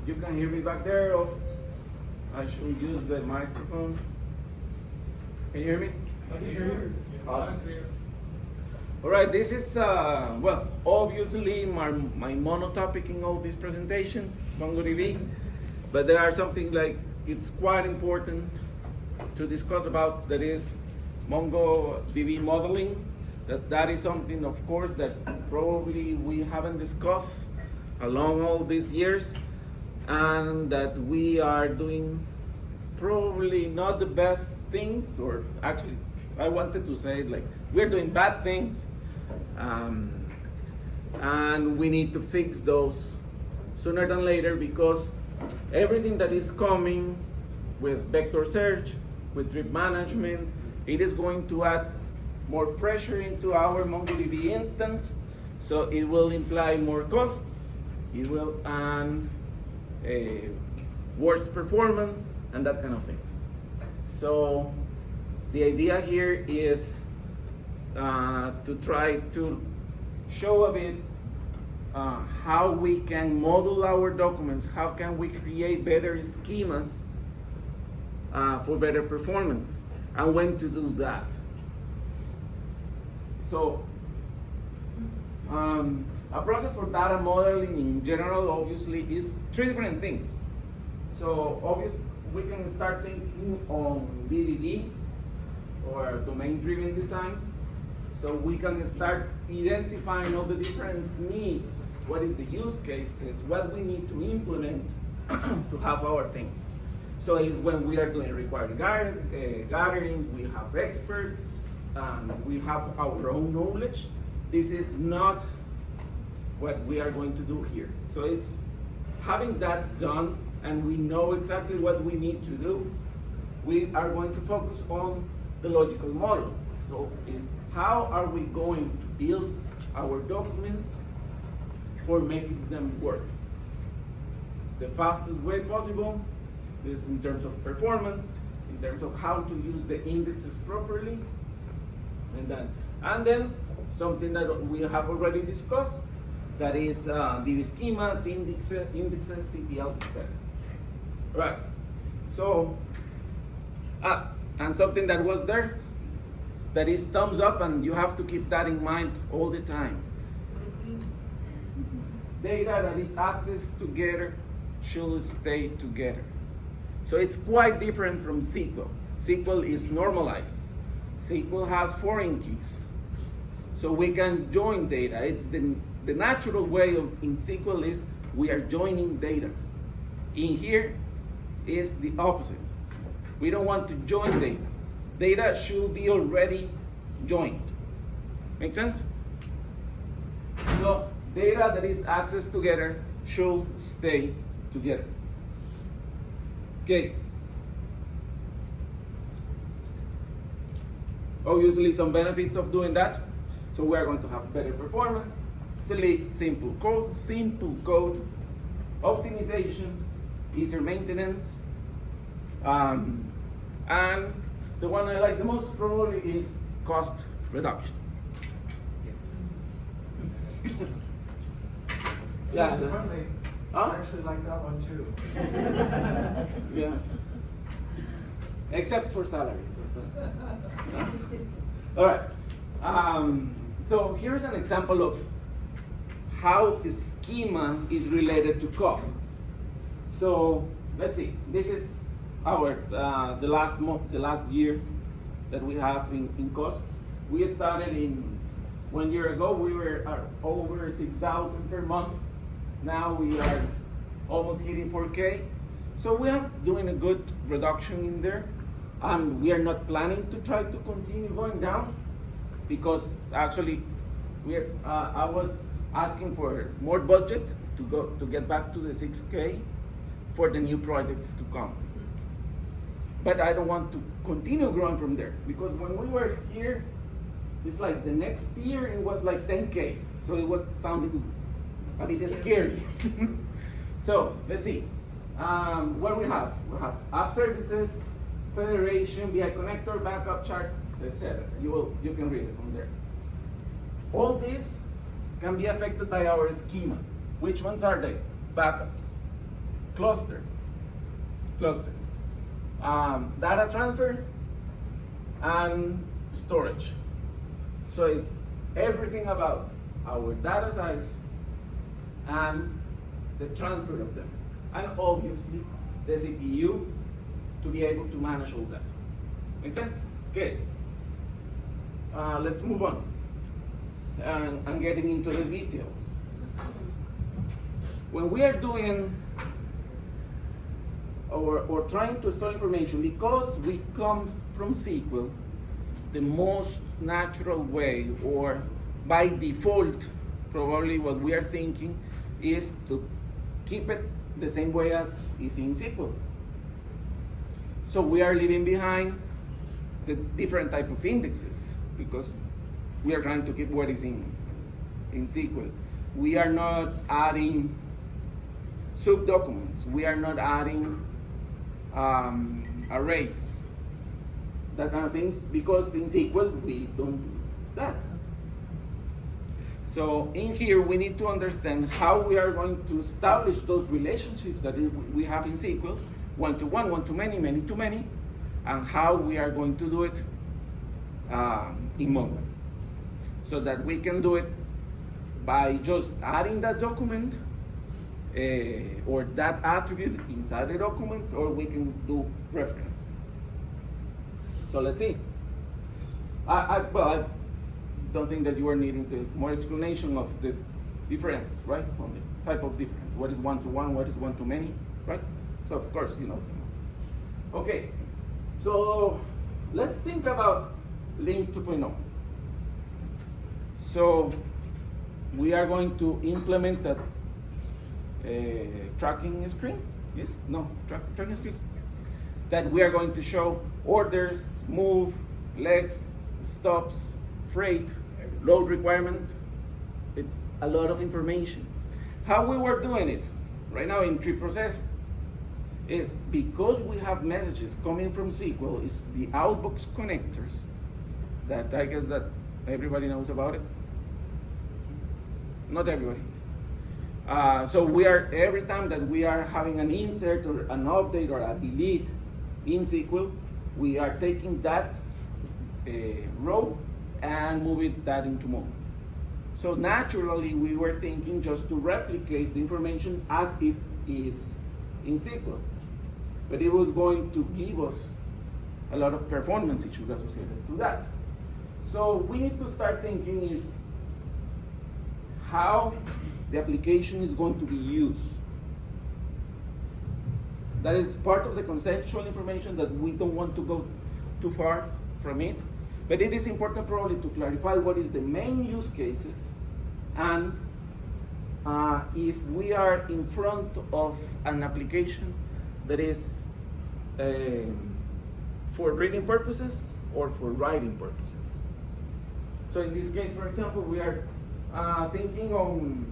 you can hear me back there, or I should use the microphone. Can you hear me? Awesome. All right, this is, well, obviously my monotopic in all these presentations, MongoDB, but there are something like it's quite important to discuss about, that is MongoDB modeling. That is something, of course, that probably we haven't discussed along all these years, and that we are doing probably not the best things, or actually, I wanted to say like we're doing bad things, and we need to fix those sooner than later, because everything that is coming with vector search, with trip management, it is going to add more pressure into our MongoDB instance, so it will imply more costs, it will add worse performance, and that kind of things. So the idea here is to try to show a bit how we can model our documents, how can we create better schemas for better performance, and when to do that. So a process for data modeling in general obviously is three different things. So obviously we can start thinking on DDD, or domain-driven design. So we can start identifying all the different needs, what is the use cases, what we need to implement to have our things. So it's when we are doing required gathering, we have experts, we have our own knowledge. This is not what we are going to do here. So it's having that done, and we know exactly what we need to do. We are going to focus on the logical model. So it's how are we going to build our documents for making them work the fastest way possible. This in terms of performance, in terms of how to use the indexes properly, and then something that we have already discussed, that is DB schemas, indexes, TTLs, etc. Right. So, and something that was there, that is thumbs up, and you have to keep that in mind all the time. Data that is accessed together should stay together. So it's quite different from SQL. SQL is normalized. SQL has foreign keys. So we can join data. It's the natural way in SQL is we are joining data. In here is the opposite. We don't want to join data. Data should be already joined. Make sense? So data that is accessed together should stay together. Okay. Obviously, some benefits of doing that. So we are going to have better performance, simple code, optimizations, easier maintenance, and the one I like the most probably is cost reduction. Yes. Yeah. Subsequently, I actually like that one too. Yes. Except for salaries. All right. So here's an example of how a schema is related to costs. So let's see. This is our the last year that we have in costs. We started in 1 year ago. We were over 6,000 per month. Now we are almost hitting 4K. So we are doing a good reduction in there. We are not planning to try to continue going down, because actually I was asking for more budget to get back to the 6K for the new projects to come. But I don't want to continue growing from there, because when we were here, it's like the next year it was like 10K. So it was sounding a bit scary. So let's see. What we have app services, federation, BI connector, backup charts, etc. You can read it from there. All this can be affected by our schema. Which ones are they? Backups, cluster. Data transfer and storage. So it's everything about our data size and the transfer of them. And obviously the CPU to be able to manage all that. Make sense? Okay. Let's move on. And getting into the details. When we are doing or trying to store information, because we come from SQL, the most natural way, or by default, probably what we are thinking is to keep it the same way as is in SQL. So we are leaving behind the different type of indexes because we are trying to keep what is in SQL. We are not adding subdocuments. We are not adding arrays, that kind of things, because in SQL we don't do that. So in here we need to understand how we are going to establish those relationships that we have in SQL, one-to-one, one-to-many, many-to-many, and how we are going to do it in Mongo. So that we can do it by just adding that document or that attribute inside the document, or we can do reference. So let's see. I don't think that you are needing more explanation of the differences, right? On the type of difference. What is one-to-one, what is one-to-many, right? So of course, you know. Okay, so let's think about Link 2.0. So we are going to implement a tracking screen. Yes? No, tracking screen. That we are going to show orders, move, legs, stops, freight, load requirement. It's a lot of information. How we were doing it right now in tree processor is because we have messages coming from SQL, is the outbox connectors that I guess that everybody knows about it. Not everybody. So we are, every time that we are having an insert or an update or a delete in SQL, we are taking that row and moving that into Mongo. So naturally, we were thinking just to replicate the information as it is in SQL. But it was going to give us a lot of performance issues associated to that. So we need to start thinking is how the application is going to be used. That is part of the conceptual information that we don't want to go too far from it. But it is important probably to clarify what is the main use cases, and if we are in front of an application that is for reading purposes or for writing purposes. So in this case, for example, we are thinking on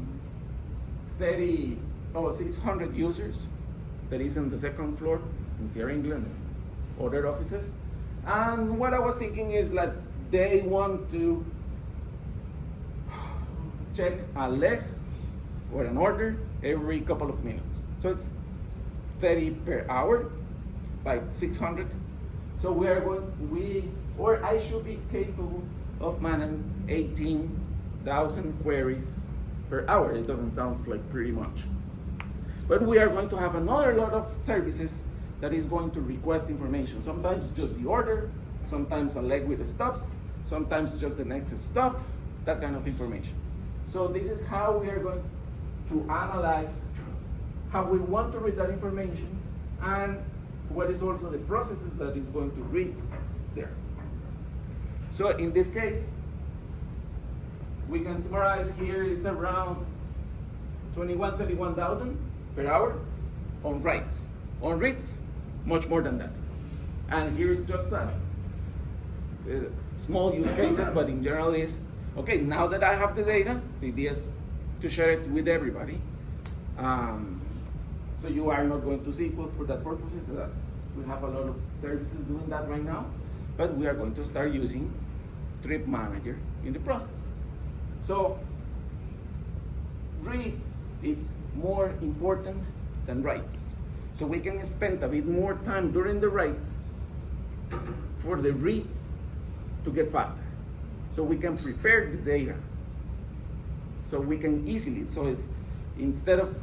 600 users that is on the second floor in Sierra England and other offices. And what I was thinking is that they want to check a leg or an order every couple of minutes. So it's 30 per hour by 600. So I should be capable of managing 18,000 queries per hour. It doesn't sound like pretty much. But we are going to have another lot of services that is going to request information. Sometimes just the order, sometimes a leg with the stops, sometimes just the next stop, that kind of information. So this is how we are going to analyze how we want to read that information and what is also the processes that is going to read there. So in this case, we can summarize here it's around 31,000 per hour on writes. On reads, much more than that. And here's just a small use cases, but in general is, okay, now that I have the data, the idea is to share it with everybody. So you are not going to SQL for that purposes. We have a lot of services doing that right now, but we are going to start using Trip Manager in the process. So reads, it's more important than writes. So we can spend a bit more time during the writes for the reads to get faster. So we can prepare the data. So we can easily, so it's instead of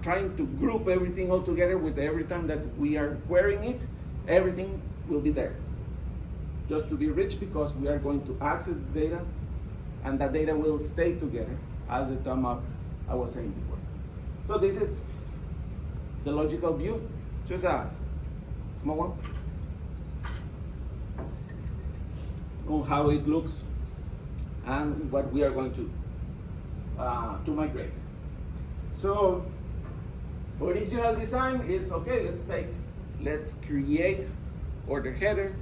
trying to group everything all together with every time that we are querying it, everything will be there. Just to be rich, because we are going to access the data and that data will stay together as the term up I was saying before. So this is the logical view, just a small one, on how it looks and what we are going to migrate. So original design is okay. Let's create order header,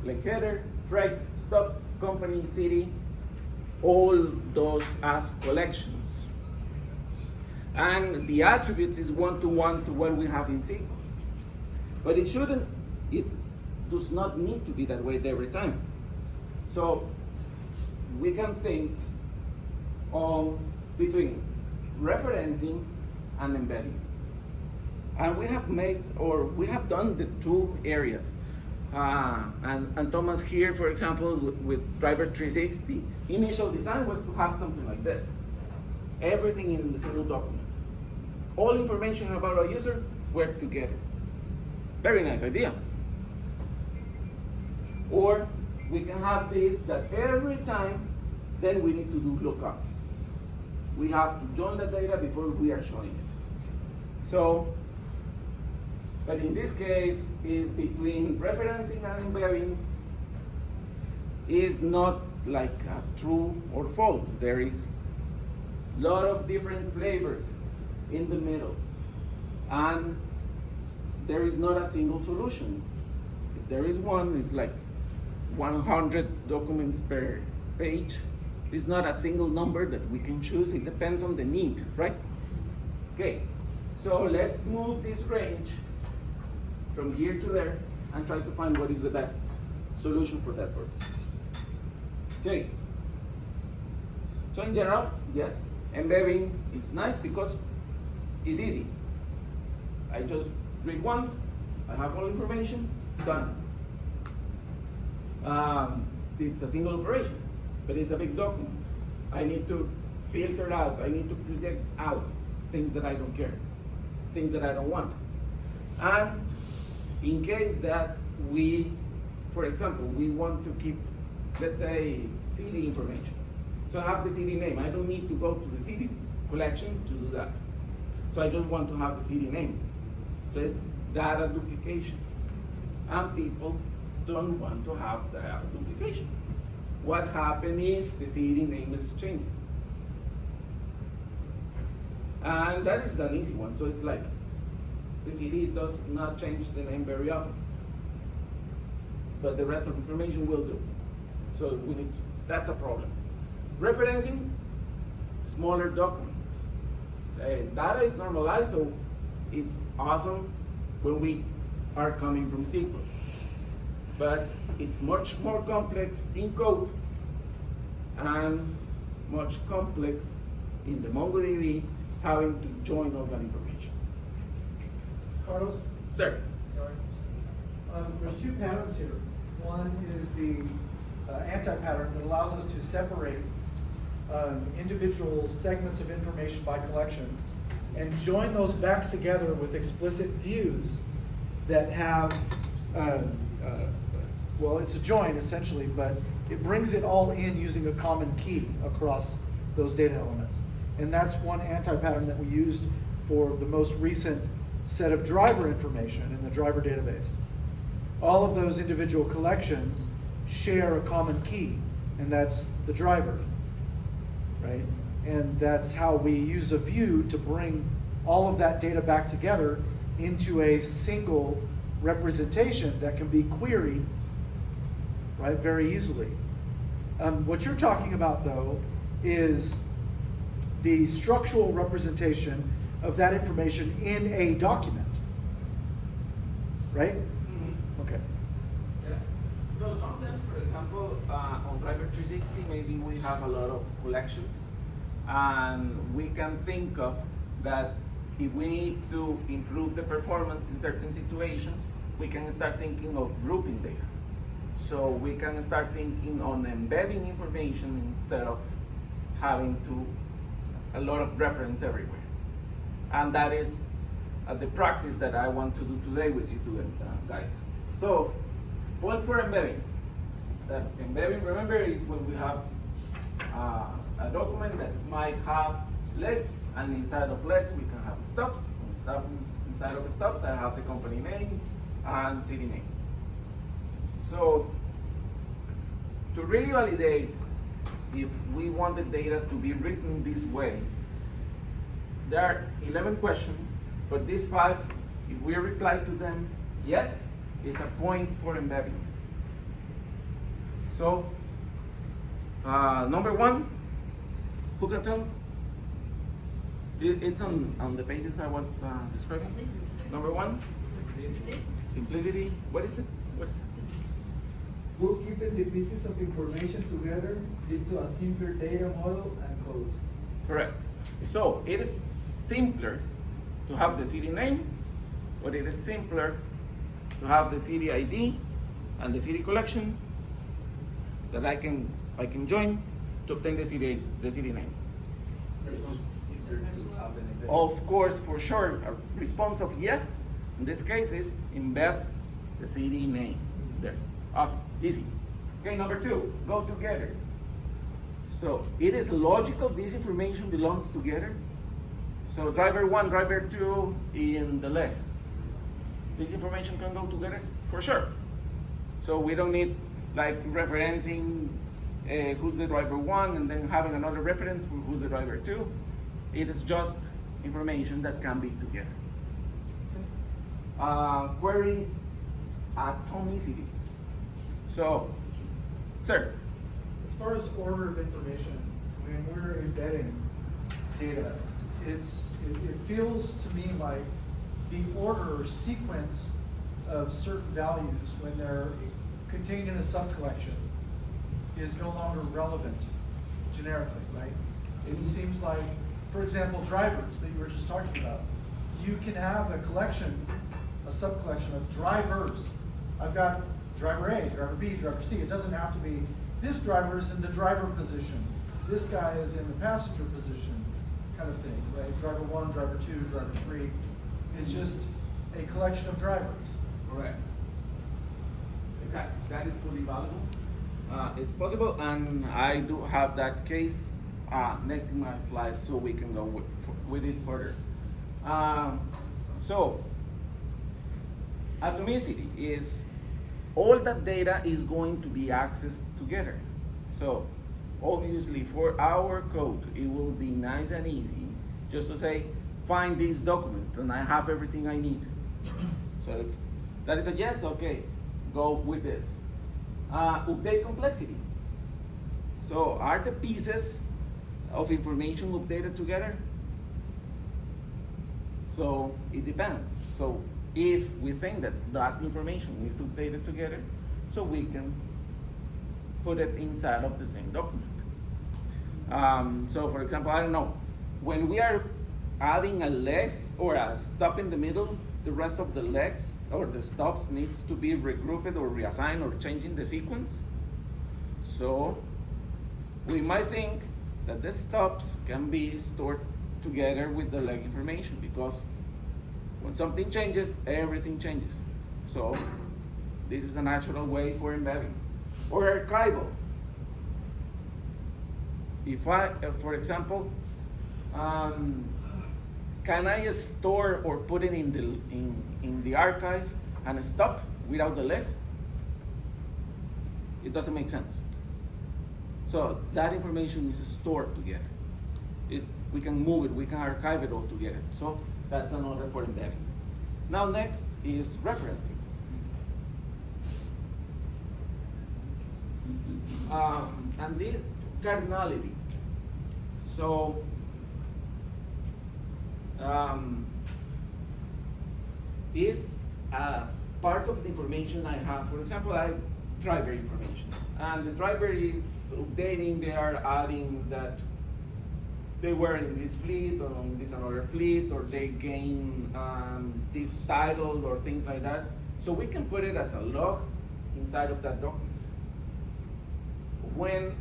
like header, freight, stop, company, city, all those as collections. And the attributes is one-to-one to what we have in SQL. But it does not need to be that way every time. So we can think on between referencing and embedding. And we have done the two areas. And Thomas here, for example, with Driver 360, initial design was to have something like this. Everything in the single document. All information about a user work together. Very nice idea. Or we can have this that every time, then we need to do lookups. We have to join the data before we are showing it. So, but in this case, is between referencing and embedding is not like a true or false. There is a lot of different flavors in the middle. And there is not a single solution. If there is one, it's like 100 documents per page. It's not a single number that we can choose. It depends on the need, right? Okay, so let's move this range from here to there and try to find what is the best solution for that purposes. Okay, so in general, yes, embedding is nice because it's easy. I just read once, I have all information, done. It's a single operation, but it's a big document. I need to filter out, I need to project out things that I don't care, things that I don't want. And in case that we, for example, we want to keep, let's say, CD information. So I have the CD name. I don't need to go to the CD collection to do that. So I just want to have the CD name. So it's data duplication. And people don't want to have data duplication. What happens if the CD name is changes? And that is an easy one. So it's like the CD does not change the name very often, but the rest of the information will do. So that's a problem. Referencing smaller documents. Data is normalized, so it's awesome when we are coming from SQL. But it's much more complex in code and much complex in the MongoDB having to join all that information. Carlos? Sir. Sorry. There's two patterns here. One is the anti-pattern that allows us to separate individual segments of information by collection and join those back together with explicit views that have, well, it's a join essentially, but it brings it all in using a common key across those data elements. And that's one anti-pattern that we used for the most recent set of driver information in the driver database. All of those individual collections share a common key, and that's the driver, right? And that's how we use a view to bring all of that data back together into a single representation that can be queried, right, very easily. What you're talking about, though, is the structural representation of that information in a document, right? Mm-hmm. Okay. Yeah. So sometimes, for example, on Driver 360, maybe we have a lot of collections, and we can think of that if we need to improve the performance in certain situations, we can start thinking of grouping data. So we can start thinking on embedding information instead of having a lot of reference everywhere. And that is the practice that I want to do today with you guys. So, what's for embedding? That embedding, remember, is when we have a document that might have legs, and inside of legs we can have stops. Inside of the stops I have the company name and city name. So to really validate if we want the data to be written this way, there are 11 questions, but these 5, if we reply to them yes, is a point for embedding. So number 1, who can tell? It's on the pages I was describing. Number 1, simplicity. What is it? What is it? Bookkeeping the pieces of information together into a simpler data model and code. Correct. So it is simpler to have the city name, but it is simpler to have the city ID and the city collection that I can join to obtain the city name. Of course, for sure, a response of yes in this case is embed the city name there. Awesome, easy. Okay, number 2, go together. So it is logical this information belongs together. So driver 1, driver 2 in the leg. This information can go together for sure. So we don't need like referencing who's the driver 1 and then having another reference for who's the driver 2. It is just information that can be together. Query atomicity. So, sir. As far as order of information, when we're embedding data, it feels to me like the order or sequence of certain values when they're contained in a subcollection is no longer relevant generically, right? It seems like, for example, drivers that you were just talking about, you can have a collection, a subcollection of drivers. I've got driver A, driver B, driver C. It doesn't have to be this driver is in the driver position, this guy is in the passenger position, kind of thing, right? Driver 1, driver 2, driver 3. It's just a collection of drivers. Correct. Exactly. That is fully valuable. It's possible, and I do have that case next in my slides, so we can go with it further. So, atomicity is all that data is going to be accessed together. So, obviously, for our code, it will be nice and easy just to say, find this document, and I have everything I need. So, if that is a yes, okay, go with this. Update complexity. So, are the pieces of information updated together? So, it depends. So, if we think that that information is updated together, so we can put it inside of the same document. So for example, I don't know, when we are adding a leg or a stop in the middle, the rest of the legs or the stops needs to be regrouped or reassigned or changing the sequence. So we might think that the stops can be stored together with the leg information, because when something changes, everything changes. So this is a natural way for embedding. Or archival. If I, for example, can I store or put it in the archive and stop without the leg? It doesn't make sense. So that information is stored together. We can move it, we can archive it all together. So that's another for embedding. Now next is referencing. And the cardinality. So is part of the information I have. For example, I have driver information, and the driver is updating. They are adding that they were in this fleet or on this another fleet, or they gain this title or things like that. So we can put it as a log inside of that document. When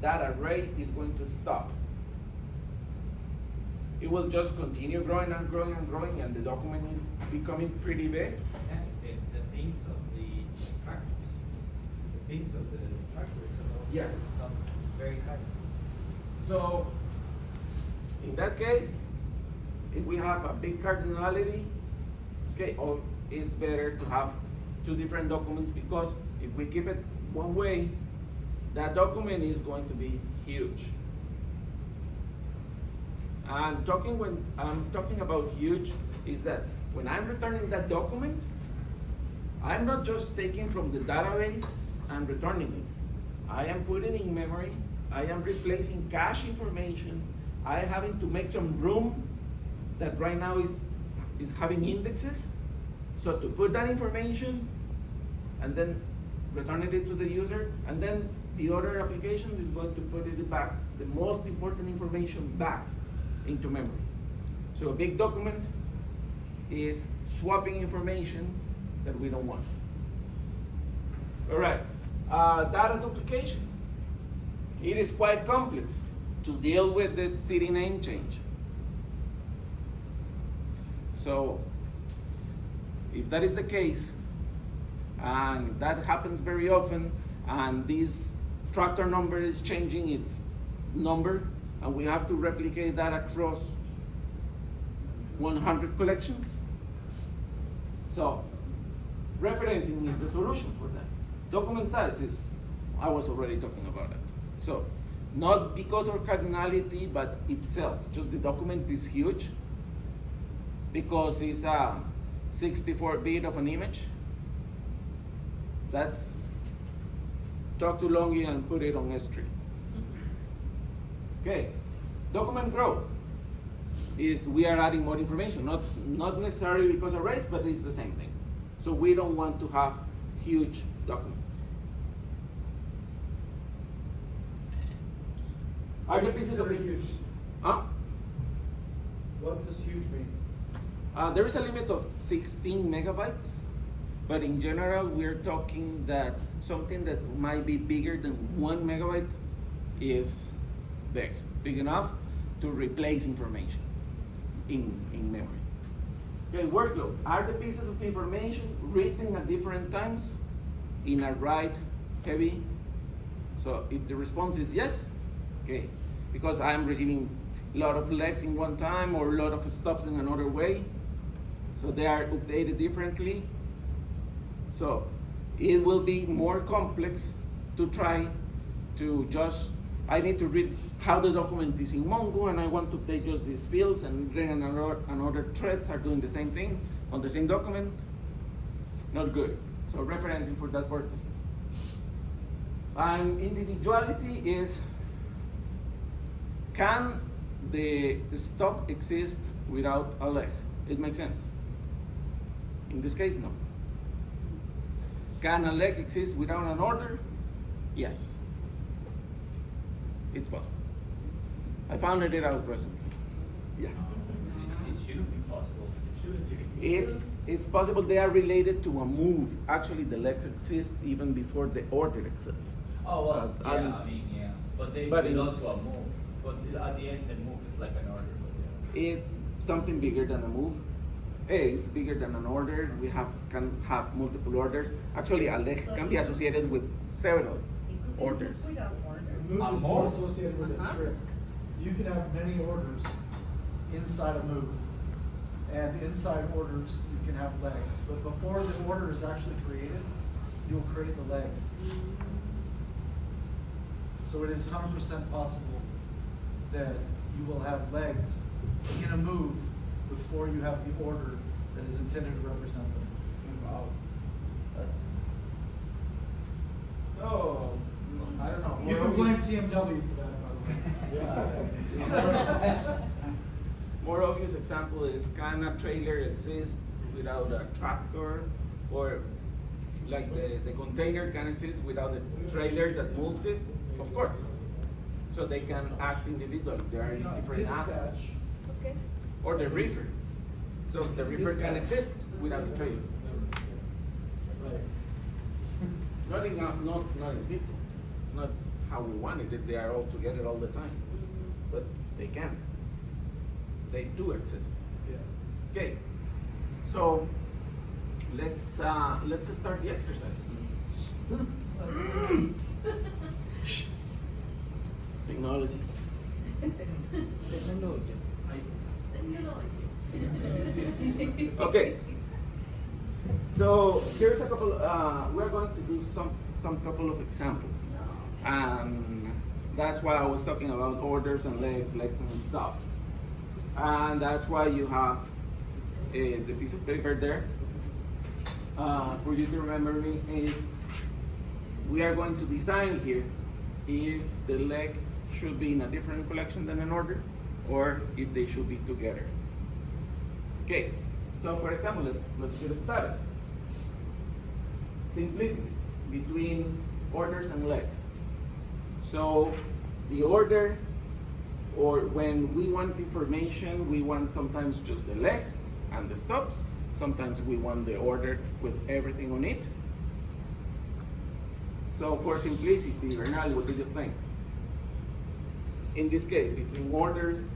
that array is going to stop, it will just continue growing and growing and growing, and the document is becoming pretty big. And the things of the tractors, the things of the tractors, Yes. it's very high. So, in that case, if we have a big cardinality, okay, or it's better to have two different documents, because if we keep it one way, that document is going to be huge. And when I'm talking about huge, is that when I'm returning that document, I'm not just taking from the database and returning it. I am putting it in memory, I am replacing cache information, I am having to make some room that right now is having indexes. So to put that information and then returning it to the user, and then the other application is going to put it back, the most important information back into memory. So a big document is swapping information that we don't want. All right, data duplication. It is quite complex to deal with the city name change. So if that is the case, and that happens very often, and this tractor number is changing its number, and we have to replicate that across 100 collections. So referencing is the solution for that. Document size is, I was already talking about it. So not because of cardinality, but itself, just the document is huge because it's a 64-bit of an image. That's talk to Longy and put it on S3. Okay, document growth is we are adding more information, not necessarily because of race, but it's the same thing. So we don't want to have huge documents. Are the pieces of huge? Huh? What does huge mean? There is a limit of 16 megabytes, but in general, we're talking that something that might be bigger than 1 megabyte is big enough to replace information in memory. Okay, workload. Are the pieces of information written at different times in a write heavy? So if the response is yes, okay, because I'm receiving a lot of legs in one time or a lot of stops in another way, so they are updated differently. So it will be more complex to try to just, I need to read how the document is in Mongo, and I want to update just these fields, and then another threads are doing the same thing on the same document. Not good. So referencing for that purposes. And individuality is, can the stop exist without a leg? It makes sense. In this case, no. Can a leg exist without an order? Yes. It's possible. I found it out recently. Yeah. It shouldn't be possible. It shouldn't be. It's possible. They are related to a move. Actually, the legs exist even before the order exists. Oh well, Yeah, yeah. But they but belong to a move. But at the end, the move is like an order. But yeah. It's something bigger than a move. It's bigger than an order. We can have multiple orders. Actually, a leg can be associated with several orders. Move is more associated with a trip. You can have many orders inside a move. And inside orders, you can have legs. But before the order is actually created, you'll create the legs. So it is 100% possible that you will have legs in a move before you have the order that is intended to represent them. Wow. So, I don't know. You can blame TMW for that, by the way. More obvious example is, can a trailer exist without a tractor? Or like the container can exist without a trailer that moves it? Of course. so they can act individually. They are in different assets. Dispatch. Okay. Or the reefer. So the reefer can Dispatch. exist without the trailer. Right. Not in situ. Not how we wanted it. They are all together all the time. But they can. They do exist. Yeah. Okay. So let's start the exercise. Technology. Okay. So here's a couple. We're going to do some couple of examples, and that's why I was talking about orders and legs and stops, and that's why you have the piece of paper there. For you to remember me is we are going to design here if the leg should be in a different collection than an order, or if they should be together. Okay, so for example, let's get started. Simplicity between orders and legs. So the order, or when we want information, we want sometimes just the leg and the stops. Sometimes we want the order with everything on it. So for simplicity, Bernal, what do you think? In this case, between orders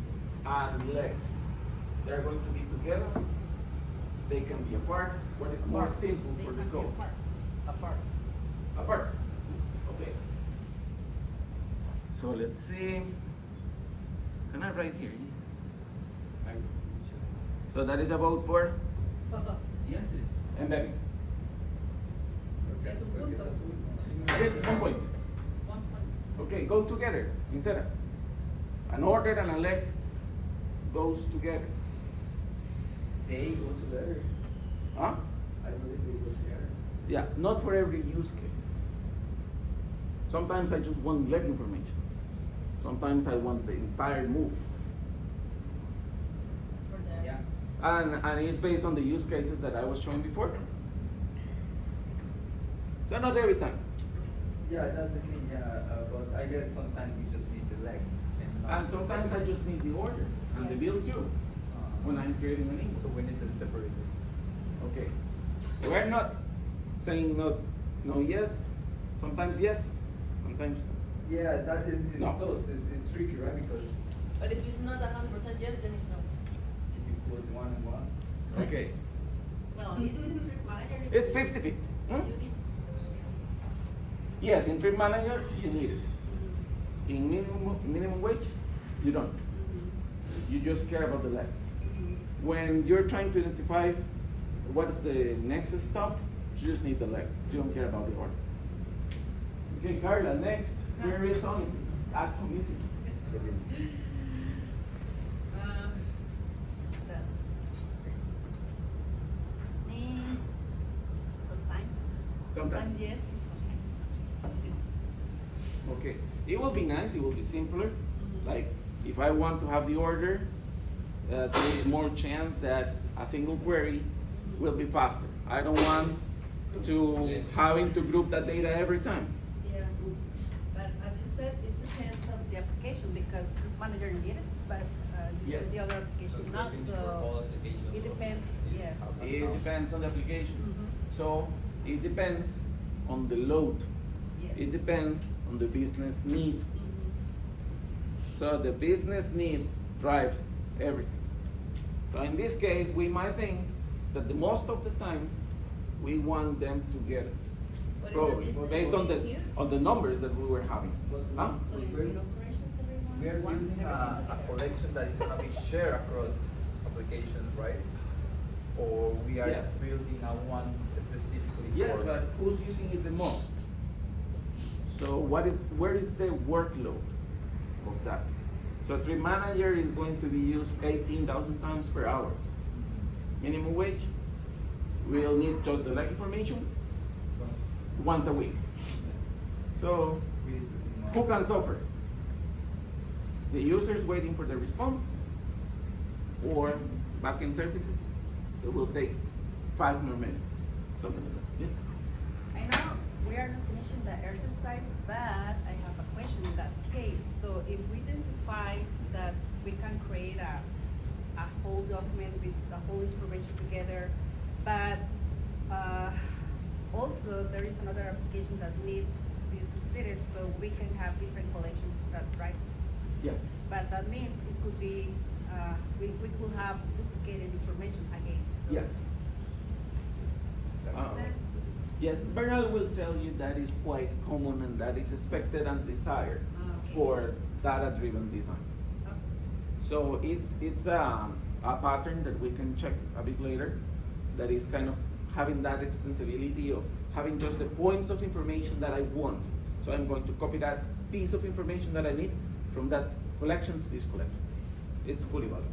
and legs, they're going to be together. They can be apart. What is more simple for the code? Apart. Apart. Okay. So let's see. Can I write here? So that is about for embedding. Es un punto. It's 1 point. 1 point. Okay, go together instead of an order and a leg goes together. They go together. Huh? I believe they go together. Yeah, not for every use case. Sometimes I just want leg information. Sometimes I want the entire move. For the. Yeah. And it's based on the use cases that I was showing before. So not every time. Yeah, that's the thing, yeah, but I guess sometimes we just need the leg. And sometimes I just need the order and the build too when I'm creating an So input. we need to separate it. Okay. We're not saying no yes, sometimes yes, sometimes Yeah, that is No. so it's tricky, right? Because But if it's not 100% yes, then it's no. you put one and one. okay. Well, it's in Trip Manager. It's 50-50. Hmm? It's. Yes, in Trip Manager you need it. In minimum wage, you don't. You just care about the leg. When you're trying to identify what's the next stop, you just need the leg. You don't care about the order. Okay, Carla, next. Where is Tommy? Tommy's. Sometimes. Sometimes. yes, and sometimes not. Okay, it will be nice, it will be simpler. Like, if I want to have the order, there is more chance that a single query will be faster. I don't want to having to group that data every time. Yeah, but as you said, it depends on the application because Group Manager needs it, but you Yes. said the other application not, so it depends, yeah. It depends on the application. Mhm. So, it depends on the load. Yes. It depends on the business need. Mhm. So the business need drives everything. So in this case, we might think that the most of the time, we want them together. What is the Probably, business based on need here? the numbers that we were having. Huh? So you need operations everyone? We are wants building everything a together. collection that is gonna be shared across applications, right? Or we are Yes. building a one specifically Yes, for. but who's using it the most? So where is the workload of that? So Trip Manager is going to be used 18,000 times per hour. Minimum wage, we'll need just the leg information once a week. So We need to be more- who can suffer? The users waiting for the response, or backend services? It will take 5 more minutes, something like that. Yes? I know we are not finishing the exercise, but I have a question in that case. So if we identify that we can create a whole document with the whole information together, but also there is another application that needs this split, so we can have different collections for that, right? Yes. But that means it could be, we could have duplicated information again. So Yes. then- Yes, Bernal will tell you that is quite common and that is expected and desired Okay. for data-driven design. Okay. So it's a pattern that we can check a bit later that is kind of having that extensibility of having just the points of information that I want. So I'm going to copy that piece of information that I need from that collection to this collection. It's fully valid.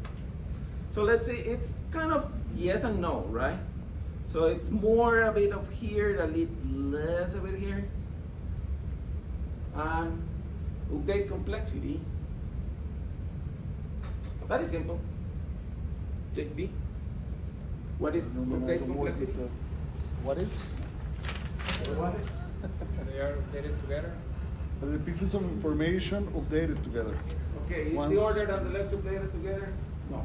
So let's say it's kind of yes and no, right? So it's more a bit of here, a little less of it here. And update complexity. That is simple. Take B. What is update complexity? What is? What was it? They are updated together. The pieces of information updated together. Okay, is Once- the order and the legs updated together? No.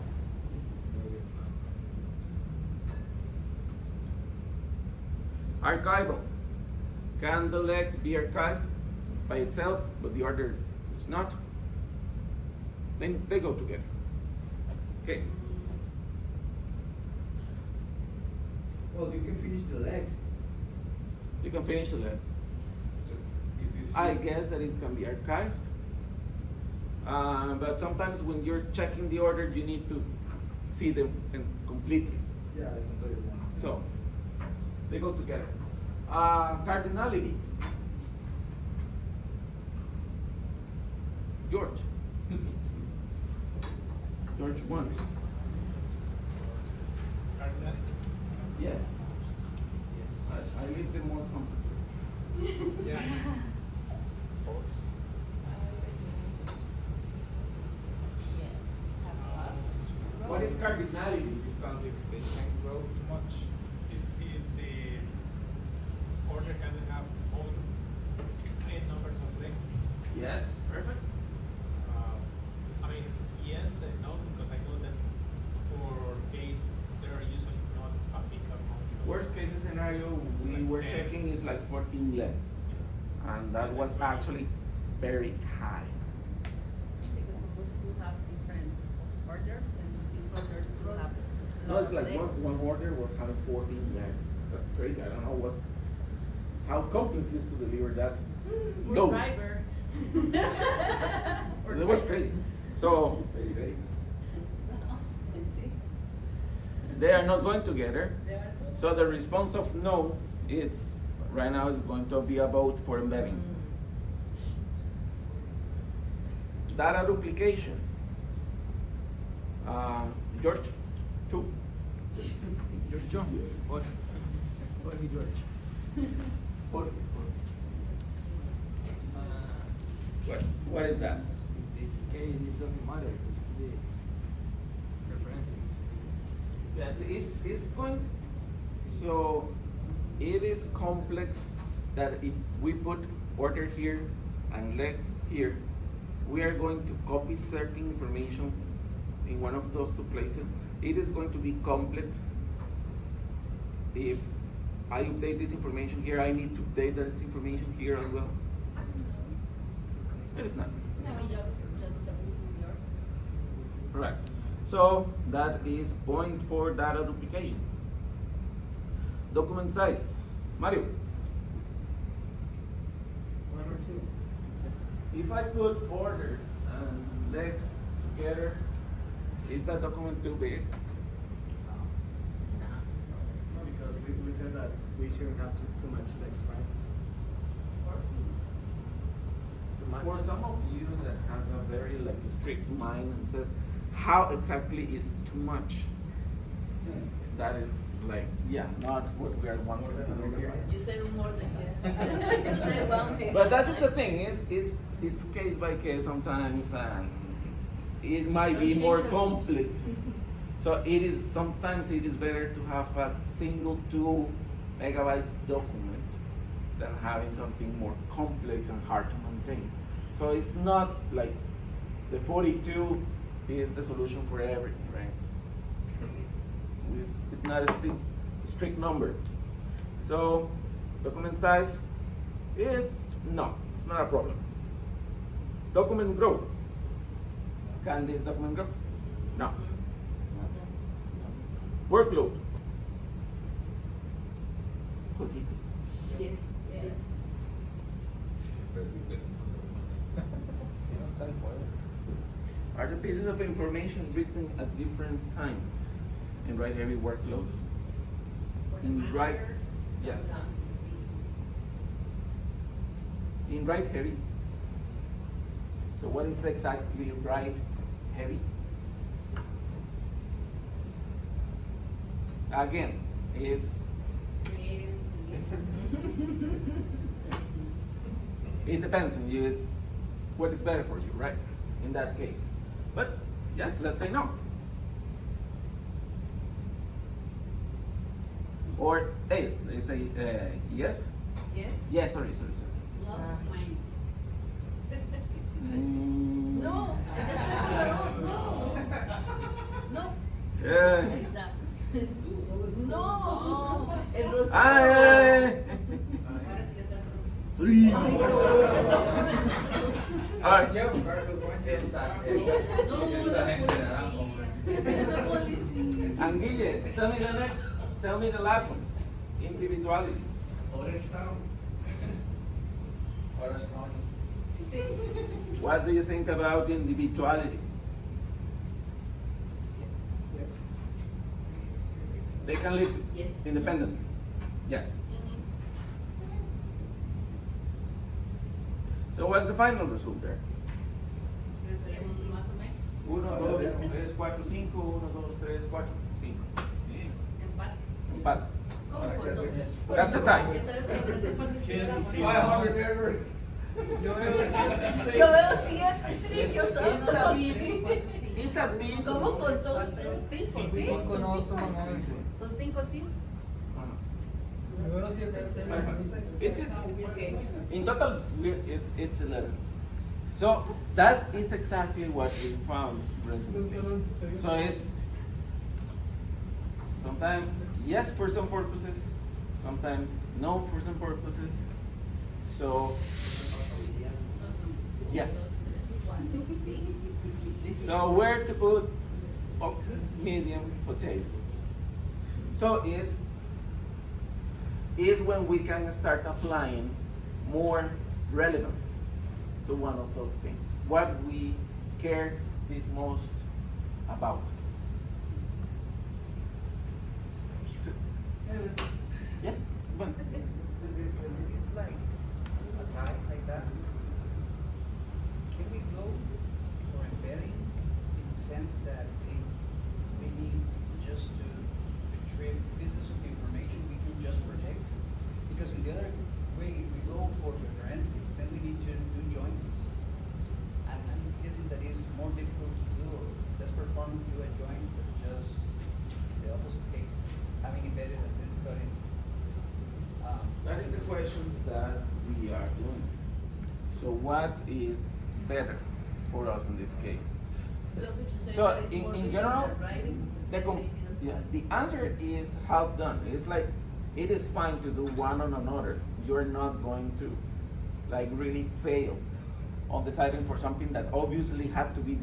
Archival. Can the leg be archived by itself, but the order is not? Then they go together. Okay. Well, you can finish the leg. You can finish the leg. So if you I guess that it can be archived. But sometimes when you're checking the order, you need to see them completely. Yeah, I can put it once. So, they go together. Cardinality. George. George 1. Yes. I leave them more complicated. Yeah. What is cardinality in this context? They can grow too much. If the order can have all n numbers of legs. Yes, perfect. I mean, yes and no, because I know that for case there are usually not a big amount. of- Worst case scenario we were Okay. checking is like 14 legs. And that was actually very high. Because suppose we have different orders and these orders will have. No, it's like legs. one order will have 14 legs. That's crazy. I don't know how complex is to deliver that. Poor No. driver. Poor It was driver. crazy. So I see. they are not going together. They are good. So the response of no, it's right now is going to be a vote for embedding. Data duplication. George, 2. George John. What? What is George? What is that? In this case, it doesn't matter because the referencing. Yes, it's going. So it is complex that if we put order here and leg here, we are going to copy certain information in one of those 2 places. It is going to be complex. If I update this information here, I need to update this information here as well. It is not. No, just the move in the order. Correct. So that is point for data duplication. Document size. Mario. 1 or 2. If I put orders and legs together, is that document too big? No, because we said that we shouldn't have too much legs, right? 14. Too much. For some of you that has a very like strict mind and says how exactly is too much, that is like not what we are wanting to do here. You said more than yes. You said well. But that is the thing, it's case by case sometimes, and it might be more complex. So sometimes it is better to have a single 2 megabytes document than having something more complex and hard to maintain. So it's not like the 42 is the solution for everything, right? It's not a strict number. So document size is, no, it's not a problem. Document growth. Can this document grow? No. Workload. Josito. Yes, yes. Are the pieces of information written at different times in write heavy workload? In write, yes. In write heavy. So what is exactly write heavy? Again, is it depends on you. It's what is better for you, right? In that case. But yes, let's say no. Or hey, let's say yes. Yes? Yes, sorry. Lost minds. Mm. No. No. Yeah. What is that? No. El rosado. Ah, All right. And Guille, tell me the next. Tell me the last one. Individuality. What do you think about individuality? Yes. They can live Yes. independently. Yes. So what's the final result there? Referecing más o menos. 1, 2, 3, 4, 5. 1, 2, 3, 4, 5. Empate. Empate. ¿Cómo con dos? That's a tie. Entonces, con ese cuánto quedamos? 500 ever. Yo veo 7, sí, yo soy. ¿Cómo con dos? 5, sí. Son 5 sí. It's Okay. in total it's 11. So that is exactly what we found recently. So it's sometimes yes for some purposes, sometimes no for some purposes. So yes. So where to put medium potato? So is when we can start applying more relevance to one of those things. What we care is most about. Yes? Go on. It's like a type like that. Can we go for embedding in the sense that if we need just to retrieve pieces of information we can just project? Because in the other way, if we go for referencing, then we need to do joins. And I'm guessing that is more difficult to do, less performant to do a join, but just the opposite case, having embedded and then cutting. That is the questions that we are doing. So what is better for us in this case? So in general, the answer is half done. It's like it is fine to do one on another. You're not going to like really fail on deciding for something that obviously had to be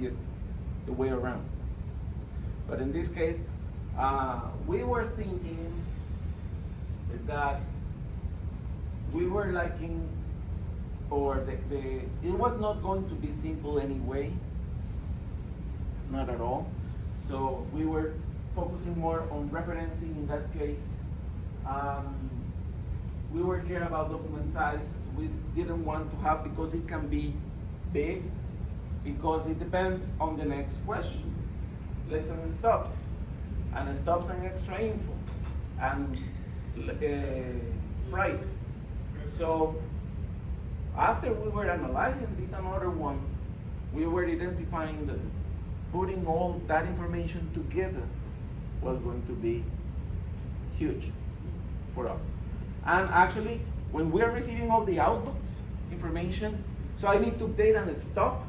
the way around. But in this case, we were thinking that we were liking, or it was not going to be simple anyway, not at all. So we were focusing more on referencing in that case. We were care about document size. We didn't want to have, because it can be big, because it depends on the next question. Let's and stops, and stops and extra info, and freight. So after we were analyzing these and other ones, we were identifying that putting all that information together was going to be huge for us. And actually, when we are receiving all the outputs information, so I need to update and stop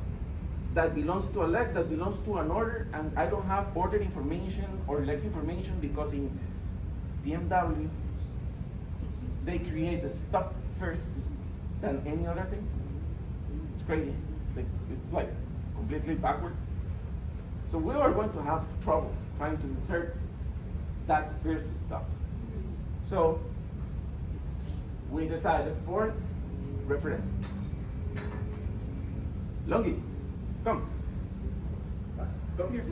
that belongs to a leg, that belongs to an order, and I don't have order information or leg information because in DMW, they create the stop first than any other thing. It's crazy. It's like completely backwards. So we are going to have trouble trying to insert that first stop. So we decided for reference. Longi, come. Come here.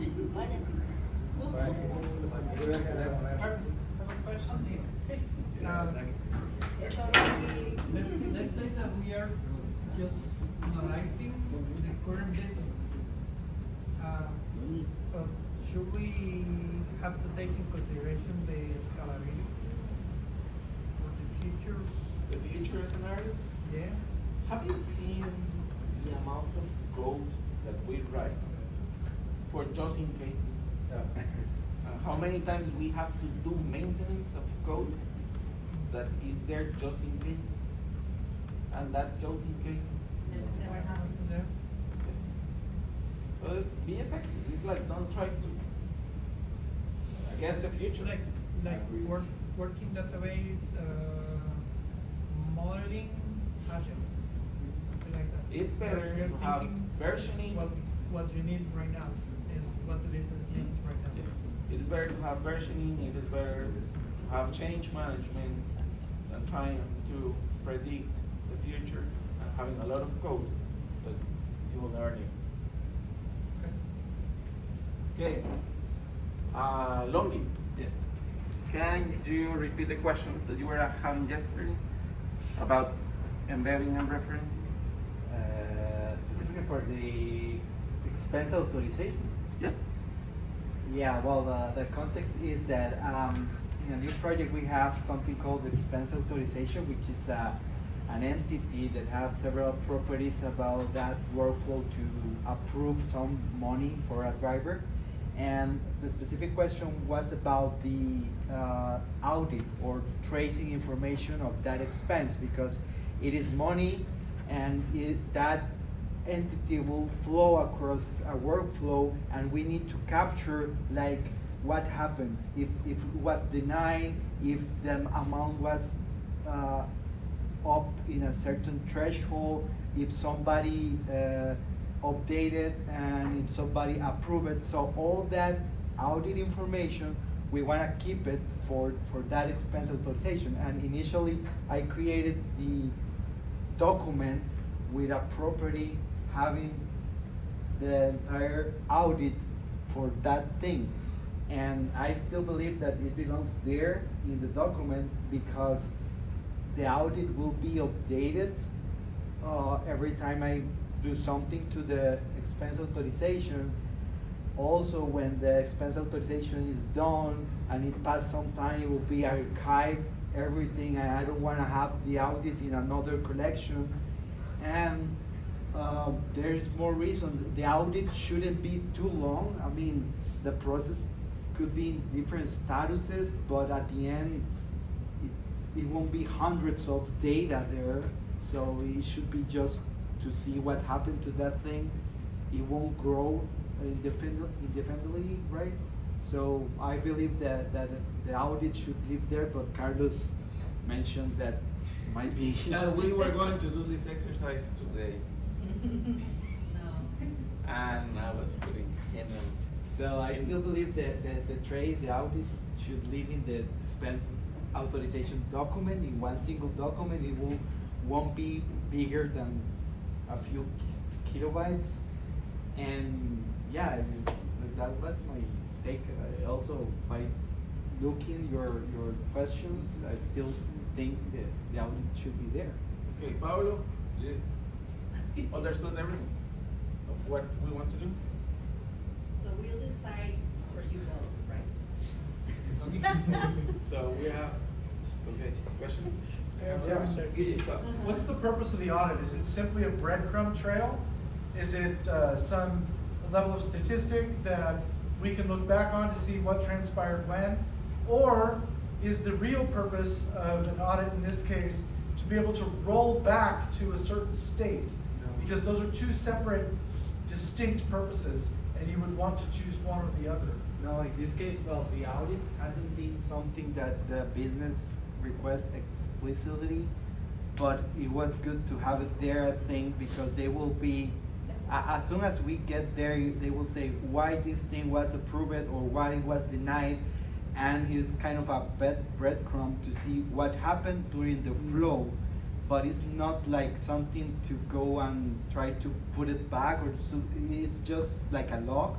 Let's say that we are just analyzing the current business. But should we have to take in consideration the scalability for the future? The future scenarios. Yeah. Have you seen the amount of code that we write for just in case? How many times we have to do maintenance of code that is there just in case? And that just in case? Yeah. Yes. So it's be effective. It's like don't try to guess the future. Like working database, modeling, Agile, something like that. It's better You're to have thinking versioning. What you need right now is what the business needs right now. Yes. It is better to have versioning, it is better to have change management than trying to predict the future and having a lot of code that you will never need. Okay. Longi. Yes. Can you repeat the questions that you were having yesterday about embedding and referencing? Specifically for the expense authorization. Yes. Yeah, well, the context is that in a new project we have something called expense authorization, which is an entity that have several properties about that workflow to approve some money for a driver. And the specific question was about the audit or tracing information of that expense, because it is money and that entity will flow across a workflow, and we need to capture like what happened, if it was denied, if the amount was up in a certain threshold, if somebody updated and if somebody approved it. So all that audit information, we want to keep it for that expense authorization. And initially I created the document with a property having the entire audit for that thing. And I still believe that it belongs there in the document because the audit will be updated every time I do something to the expense authorization. Also, when the expense authorization is done and it passed some time, it will be archived, everything, and I don't want to have the audit in another collection. And there's more reasons. The audit shouldn't be too long. I mean, the process could be in different statuses, but at the end, it won't be hundreds of data there. So it should be just to see what happened to that thing. It won't grow indefinitely, right? So I believe that the audit should live there, but Carlos mentioned that might be. We were going to do this exercise today. And I was putting in them. So I still believe that the trace, the audit should live in the spend authorization document, in one single document. It won't be bigger than a few kilobytes. And yeah, I mean, that was my take. Also, by looking your questions, I still think that the audit should be there. Okay, Pablo, you understood everything of what we want to do? So we'll decide for you both, right? So we have, okay, questions? What's the purpose of the audit? Is it simply a breadcrumb trail? Is it some level of statistic that we can look back on to see what transpired when? Or is the real purpose of an audit in this case to be able to roll back to a certain state, because those are two separate, distinct purposes, and you would want to choose one or the other. No, in this case, well, the audit hasn't been something that the business requests explicitly, but it was good to have it there, I think, because they will be, as soon as we get there, they will say why this thing was approved or why it was denied, and it's kind of a breadcrumb to see what happened during the flow, but it's not like something to go and try to put it back, or it's just like a log.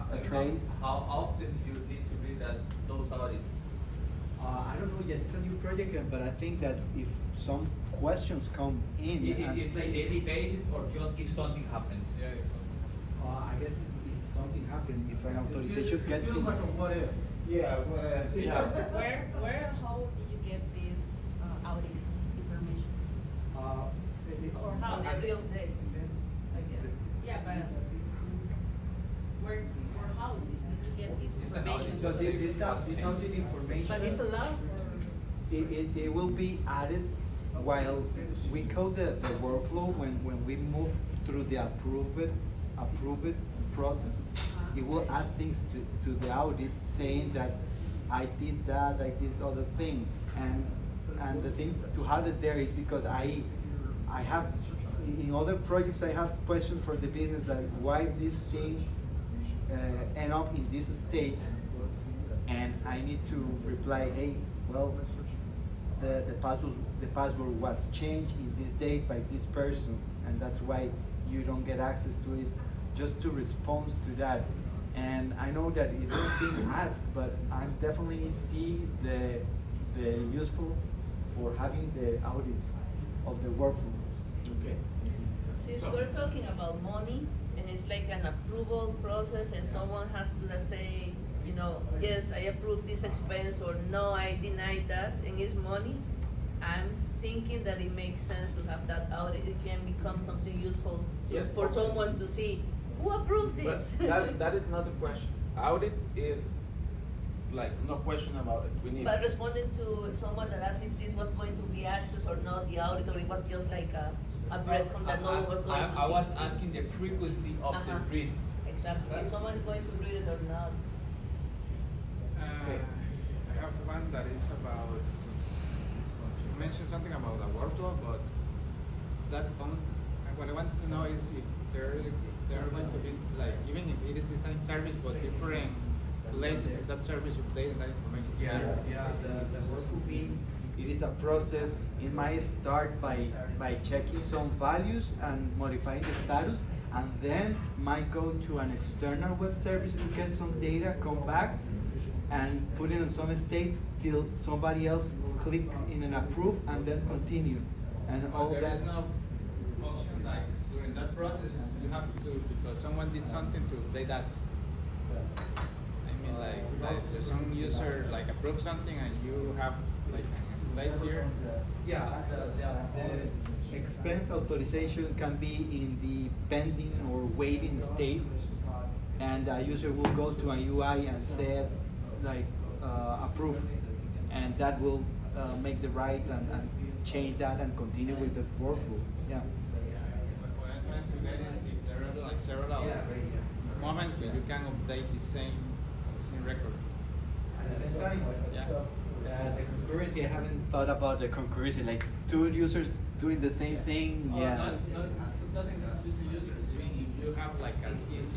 A trace. How often you need to read those audits? I don't know yet. It's a new project, but I think that if some questions come in, It's like daily basis or just if something happens? Yeah, if something. I guess if something happened, if an authorization It gets feels in. like a what if. Yeah, yeah. Where and how did you get this audit information? Or how they built it, I guess. Yeah, but where or how did you get this It's an information? audit. This audit information. But it's allowed It will be added while we code the workflow when we move through the approved process. It will add things to the audit saying that I did that, I did this other thing. And the thing to have it there is because I have, in other projects, I have questions for the business like why this thing end up in this state, and I need to reply, hey, well, the password was changed in this date by this person, and that's why you don't get access to it, just to respond to that. And I know that it's not being asked, but I definitely see the useful for having the audit of the workflow. Okay. Since So- we're talking about money, and it's like an approval process, and someone has to say, you know, yes, I approve this expense, or no, I deny that, and it's money, I'm thinking that it makes sense to have that audit. It can become something useful Yes. for someone to see, who approved this? But that is not the question. Audit is like no question about it. We need. But responding to someone that asked if this was going to be accessed or not, the audit, or it was just like a breadcrumb that no one was going to see. I was asking the frequency of the Uh-huh. reads. Exactly, if someone is going to read it or not. Okay. I have one that is about, you mentioned something about a workflow, but it's that on, what I want to know is if there are going to be, like, even if it is the same service, but different places in that service updating that information. The workflow means it is a process. It might start by checking some values and modifying the status, and then might go to an external web service to get some data, come back, and put it in some state till somebody else click in and approve, and then continue. And all There that. is no function like during that process, you have to, because someone did something to update that. I mean, like some user like approves something and you have like a slide here. Yeah, the expense authorization can be in the pending or waiting state, and a user will go to a UI and say, like, approve, and that will make the right and change that and continue with the workflow. Yeah. But what I'm trying to get is if there are like several moments where you can update the same record. At the same time, Yeah. the concurrency, I haven't thought about the concurrency, like two users doing the same thing. Oh, Yeah. no, it doesn't have to be two users. Even if you have like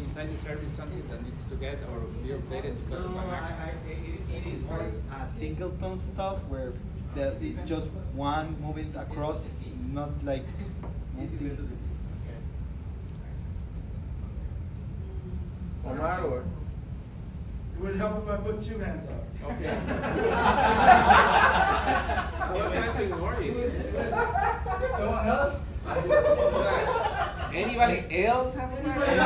inside the service something that needs to get or be updated because of an action. It is more singleton stuff where it's just one moving across, not like multi. Omar or? It would help if I put two hands up. Okay. I was trying to ignore you. Someone else? Anybody else have a question?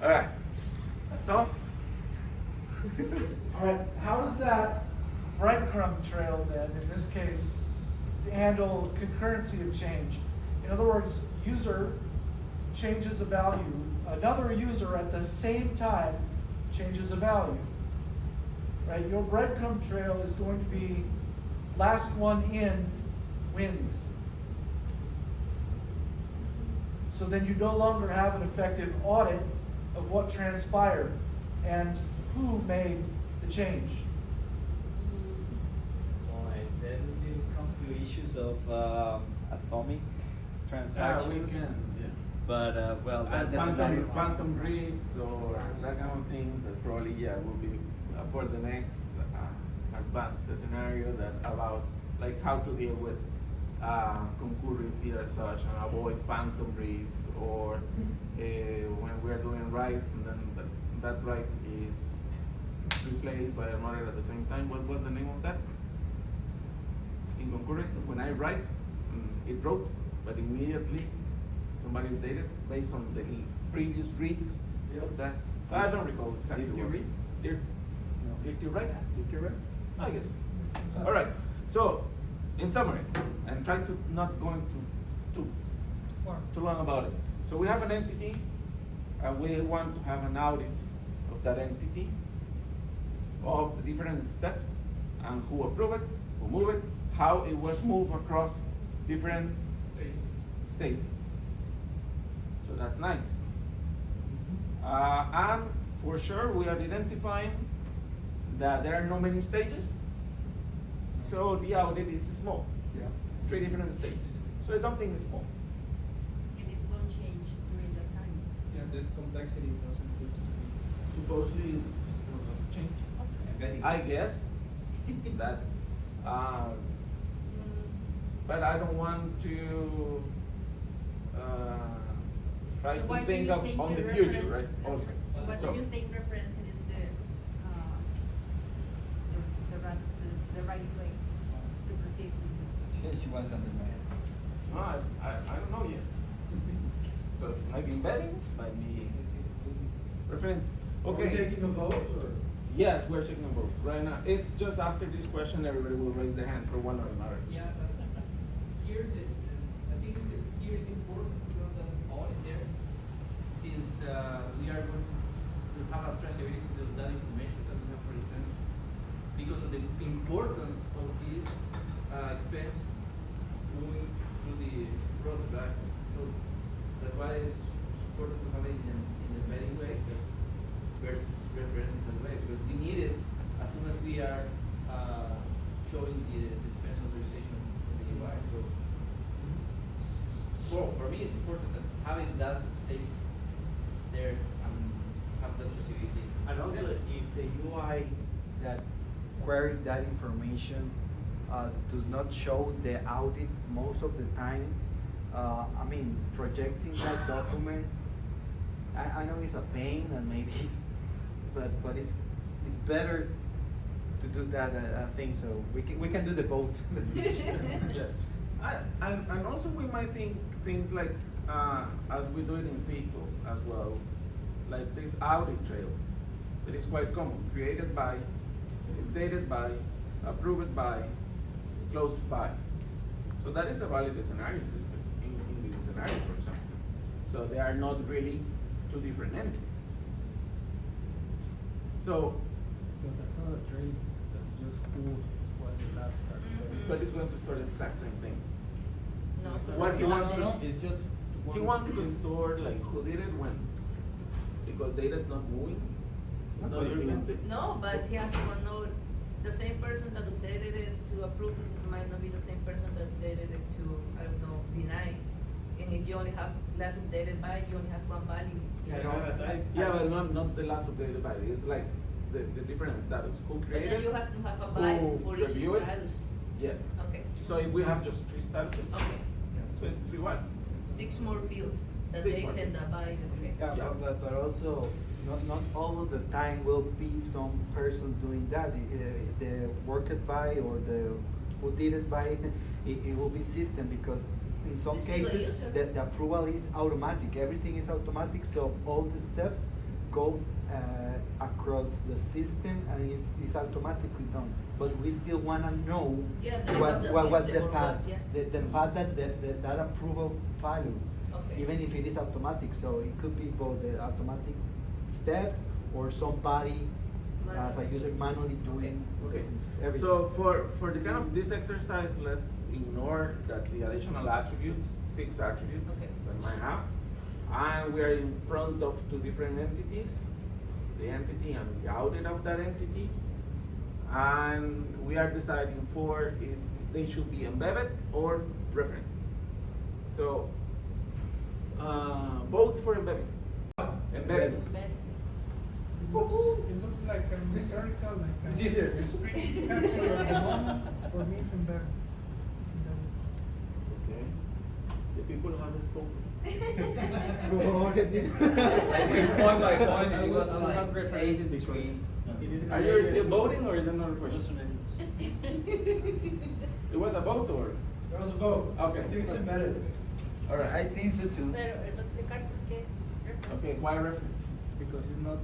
All right. Thomas? All right, how does that breadcrumb trail then, in this case, handle concurrency of change? In other words, user changes a value, another user at the same time changes a value, right? Your breadcrumb trail is going to be last one in wins. So then you no longer have an effective audit of what transpired and who made the change. Right, then we come to issues of atomic transactions. But well, that doesn't matter. Phantom reads or that kind of things that probably will be for the next advanced scenario that about like how to deal with concurrency as such and avoid phantom reads or when we're doing writes and then that write is replaced by another at the same time. What was the name of that? In concurrency, when I write, it wrote, but immediately somebody updated based on the previous read of that. I don't recall exactly. Did you what. read? Did you write? Did you write? I guess. All right. So, in summary, and try to not go into too long about it. So we have an entity, and we want to have an audit of that entity, of the different steps, and who approved it, who moved it, how it was moved across different stages. So that's nice. And for sure, we are identifying that there are no many stages. So the audit is small. Yeah. 3 different stages. So it's something small. And it won't change during the time. Yeah, the complexity doesn't need to be. Supposedly it's not going to change. Embedding. I guess that, but I don't want to try Why to do think you of think on the the future, right? reference- Also. What So- do you think referencing is the right way to proceed with this? She was under my head. No, I don't know yet. So maybe embedding, maybe reference. Are we Okay. taking a vote or? Yes, we're taking a vote right now. It's just after this question, everybody will raise their hands for one or another. Yeah, but here, I think here is important to build an audit there, since we are going to have a traceability of that information that we have for expense, because of the importance of this expense moving through the process, right? So that's why it's important to have it in the embedding way versus referencing that way, because we need it as soon as we are showing the expense authorization in the UI. So, well, for me, it's important that having that stays there and have that traceability. And also, if the UI that queried that information does not show the audit most of the time, I mean, projecting that document, I know it's a pain and maybe, but it's better to do that thing, so we can do the both. Yes. And also we might think things like, as we do it in SQL as well, like these audit trails. That is quite common, created by, dated by, approved by, closed by. So that is a valid scenario in this case, in this scenario, for example. So they are not really 2 different entities. So, But that's not a trade, that's just who was the last architect. but it's going to store the exact same thing. No. What he wants No, is, it's just. he wants to store like who did it when, because data is not moving. It's not being No, but he has to know the same person that updated it to approve it might not be the same person that updated it to, I don't know, deny. And if you only have last updated by, you only have one value. Yeah, but not the last updated by. It's like the different status. Who But created? then you have to have a by who for each reviewed it? status. Yes. Okay. So if we have just 3 statuses, Okay. so it's 3 what? 6 more fields that 6 they more tend fields. to buy. Okay. Yeah, Yeah. but also, not all of the time will be some person doing that. The worked by or the who did it by, it will be system, because in some This is the cases, user. the approval is automatic. Everything is automatic, so all the steps go across the system and it's automatically done. But we still wanna know Yeah, that what was the was the system or path, what, yeah. the path that approval value. Okay. Even if it is automatic, so it could be both the automatic steps or somebody as a user manually doing Okay. everything. So for the kind of this exercise, let's ignore that the additional attributes, 6 attributes Okay. that might have, and we are in front of 2 different entities, the entity and the audit of that entity, and we are deciding for if they should be embedded or referenced. So votes for embedding. Embedding. It looks like a historical, like a. It's easier. It's pretty factor of the moment, for me it's embedded. Okay. The people have spoken. Like point by point, and it was I will like have referencing between. Are you still voting or is it another question? It was a vote or? There was a vote. Okay. I think it's embedded. All right. I think so too. Pero, explicar por qué. Okay, why reference? Because it's not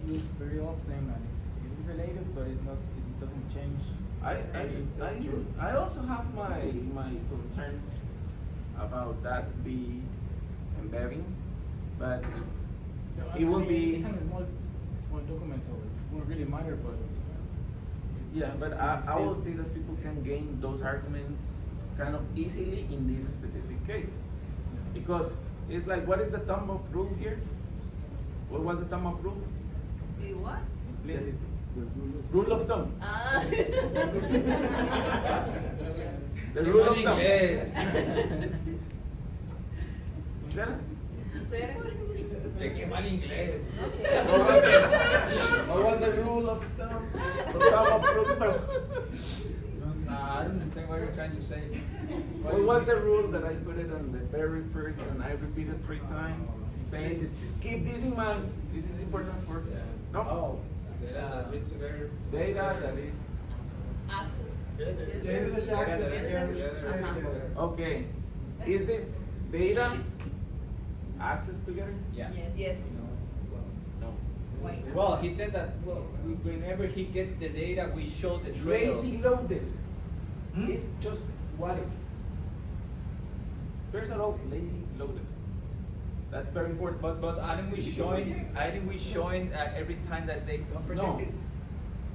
used very often, and it's related, but it doesn't change. I also have my concerns about that be embedding, but it will be. It's a small document, so it won't really matter, but. Yeah, but I will see that people can gain those arguments kind of easily in this specific case. Because it's like, what is the thumb of rule here? What was the thumb of rule? The what? Simplicity. Rule of thumb. Ah. The rule of thumb. Inglés. ¿Será? De qué mal inglés. What was the rule of thumb? The thumb of rule of thumb. I don't understand what you're trying to say. What was the rule that I put it on the very first and I repeated 3 times? Saying, keep this in mind, this is important for, no? Oh, Data that is, Access. Data that's accessed. okay. Is this data access together? Yeah. Yes. No. Why not? Well, he said that, whenever he gets the data, we show the trail. Lazy loaded. It's just what if. First of all, lazy loaded. That's very important. But aren't we showing every time that they don't predict No. it?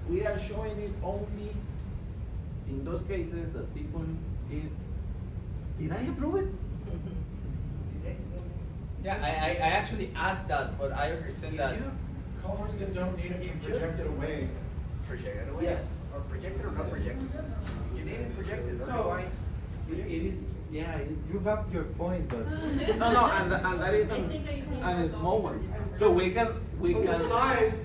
We are showing it only in those cases that people is, did I approve it? Yeah, I actually asked that, but I understand that. Colors that don't need it can project it away. Project it away. Yes. Or project it or not project it. You need it projected, So- otherwise. It is, yeah, you have your point, but. No, and that is and small ones. So we can But the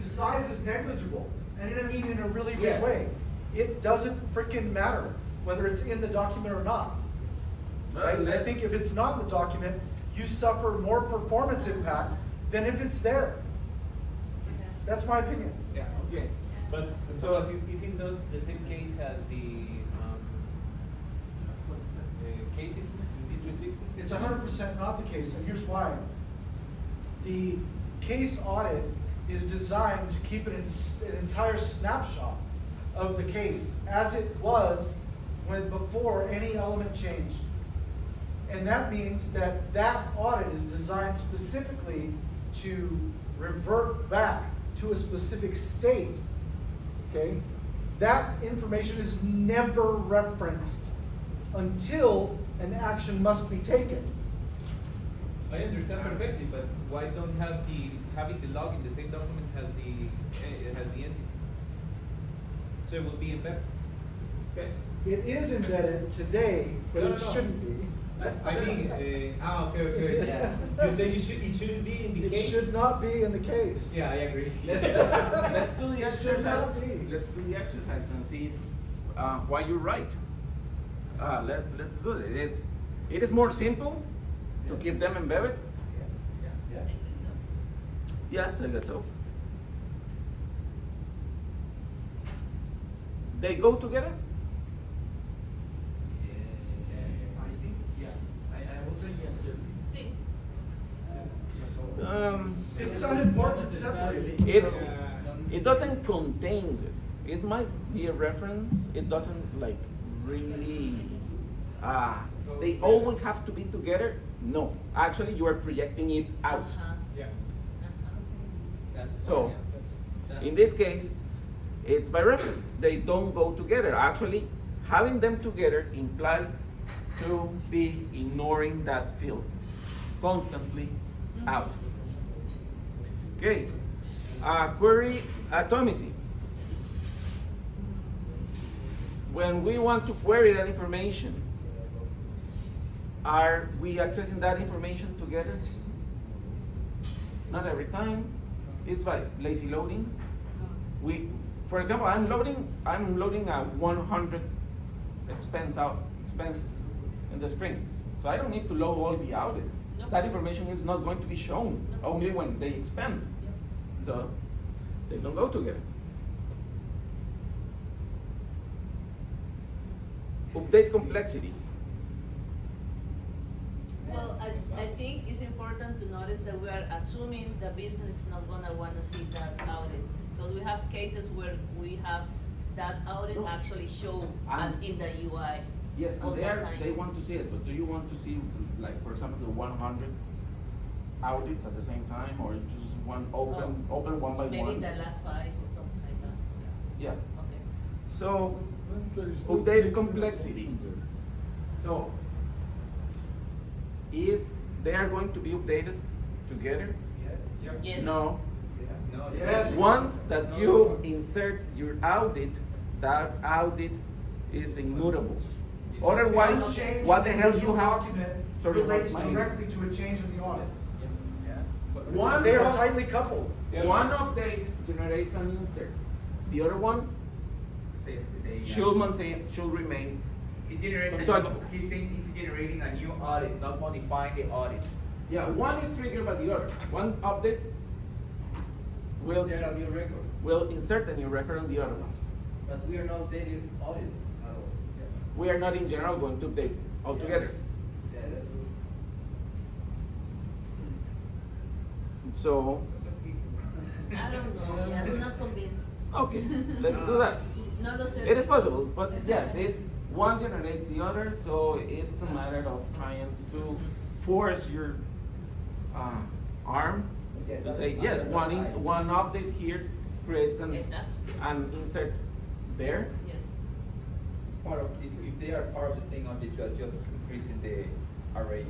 size is negligible, and I mean in a really big Yes. way. It doesn't freaking matter whether it's in the document or not. Right? I think if it's not in the document, you suffer more performance impact than if it's there. That's my opinion. Yeah. Okay. But so isn't the same case as the cases in 360? It's 100% not the case, and here's why. The case audit is designed to keep an entire snapshot of the case as it was when before any element changed. And that means that that audit is designed specifically to revert back to a specific state, okay? That information is never referenced until an action must be taken. I understand perfectly, but why don't having the log in the same document has the entity? So it will be embedded. Okay. It is embedded today, but No, it no. shouldn't be. Okay. Yeah. You say it shouldn't be in the It case? should not be in the case. Yeah, I agree. Let's do the It should exercise. not be. Let's do the exercise and see why you're right. Let's do it. It is more simple to keep them embedded. Yeah. Yes, I guess so. They go together? I think, yeah. I will say yes. Sí. It's unimportant separately. It doesn't contain it. It might be a reference. It doesn't like really. They always have to be together. No, actually, you are projecting it out. Uh-huh. Yeah. Uh-huh. That's So, In this case, it's by reference. They don't go together. Actually, having them together imply to be ignoring that field constantly out. Okay, query atomacy. When we want to query that information, are we accessing that information together? Not every time. It's by lazy loading. For example, I'm loading a 100 expenses in the spring. So I don't need to load all the audit. Nope. That information is not going to be shown only when they expand. So they don't go together. Update complexity. Well, I think it's important to notice that we are assuming the business is not gonna wanna see that audit. Because we have cases where we have that audit actually show us in the UI Yes, all and the time. they want to see it, but do you want to see, like, for example, the 100 audits at the same time, or just one open one by Maybe one? the last 5 or something like that. Yeah. Okay. So, There's still update making an complexity. assumption there. So, they are going to be updated together? Yes. No. No, Yes. Once that you insert your audit, that audit is immutable. Otherwise, Any change what the in hell original you have? document Sorry, relates my- directly to a change in the audit. One They are of- tightly coupled. One update generates an insert. The other ones should remain It generates a untouchable. new, he's saying he's generating a new audit, not modifying the audits. Yeah, one is triggered by the other. One update will Insert a new record, will insert a new record on the other one. but we are not updating audits at all. We are not in general going to update altogether. Yeah, that's true. So, I don't know, yeah, I'm not convinced. okay, let's do that. No lo sé. It is possible, but yes, it's one generates the other, so it's a matter of trying to force your arm Yeah, to that's say fine, yes. that's One fine. one update here creates an insert there. Yes. It's part of, if they are part of the same object, you are just increasing the array.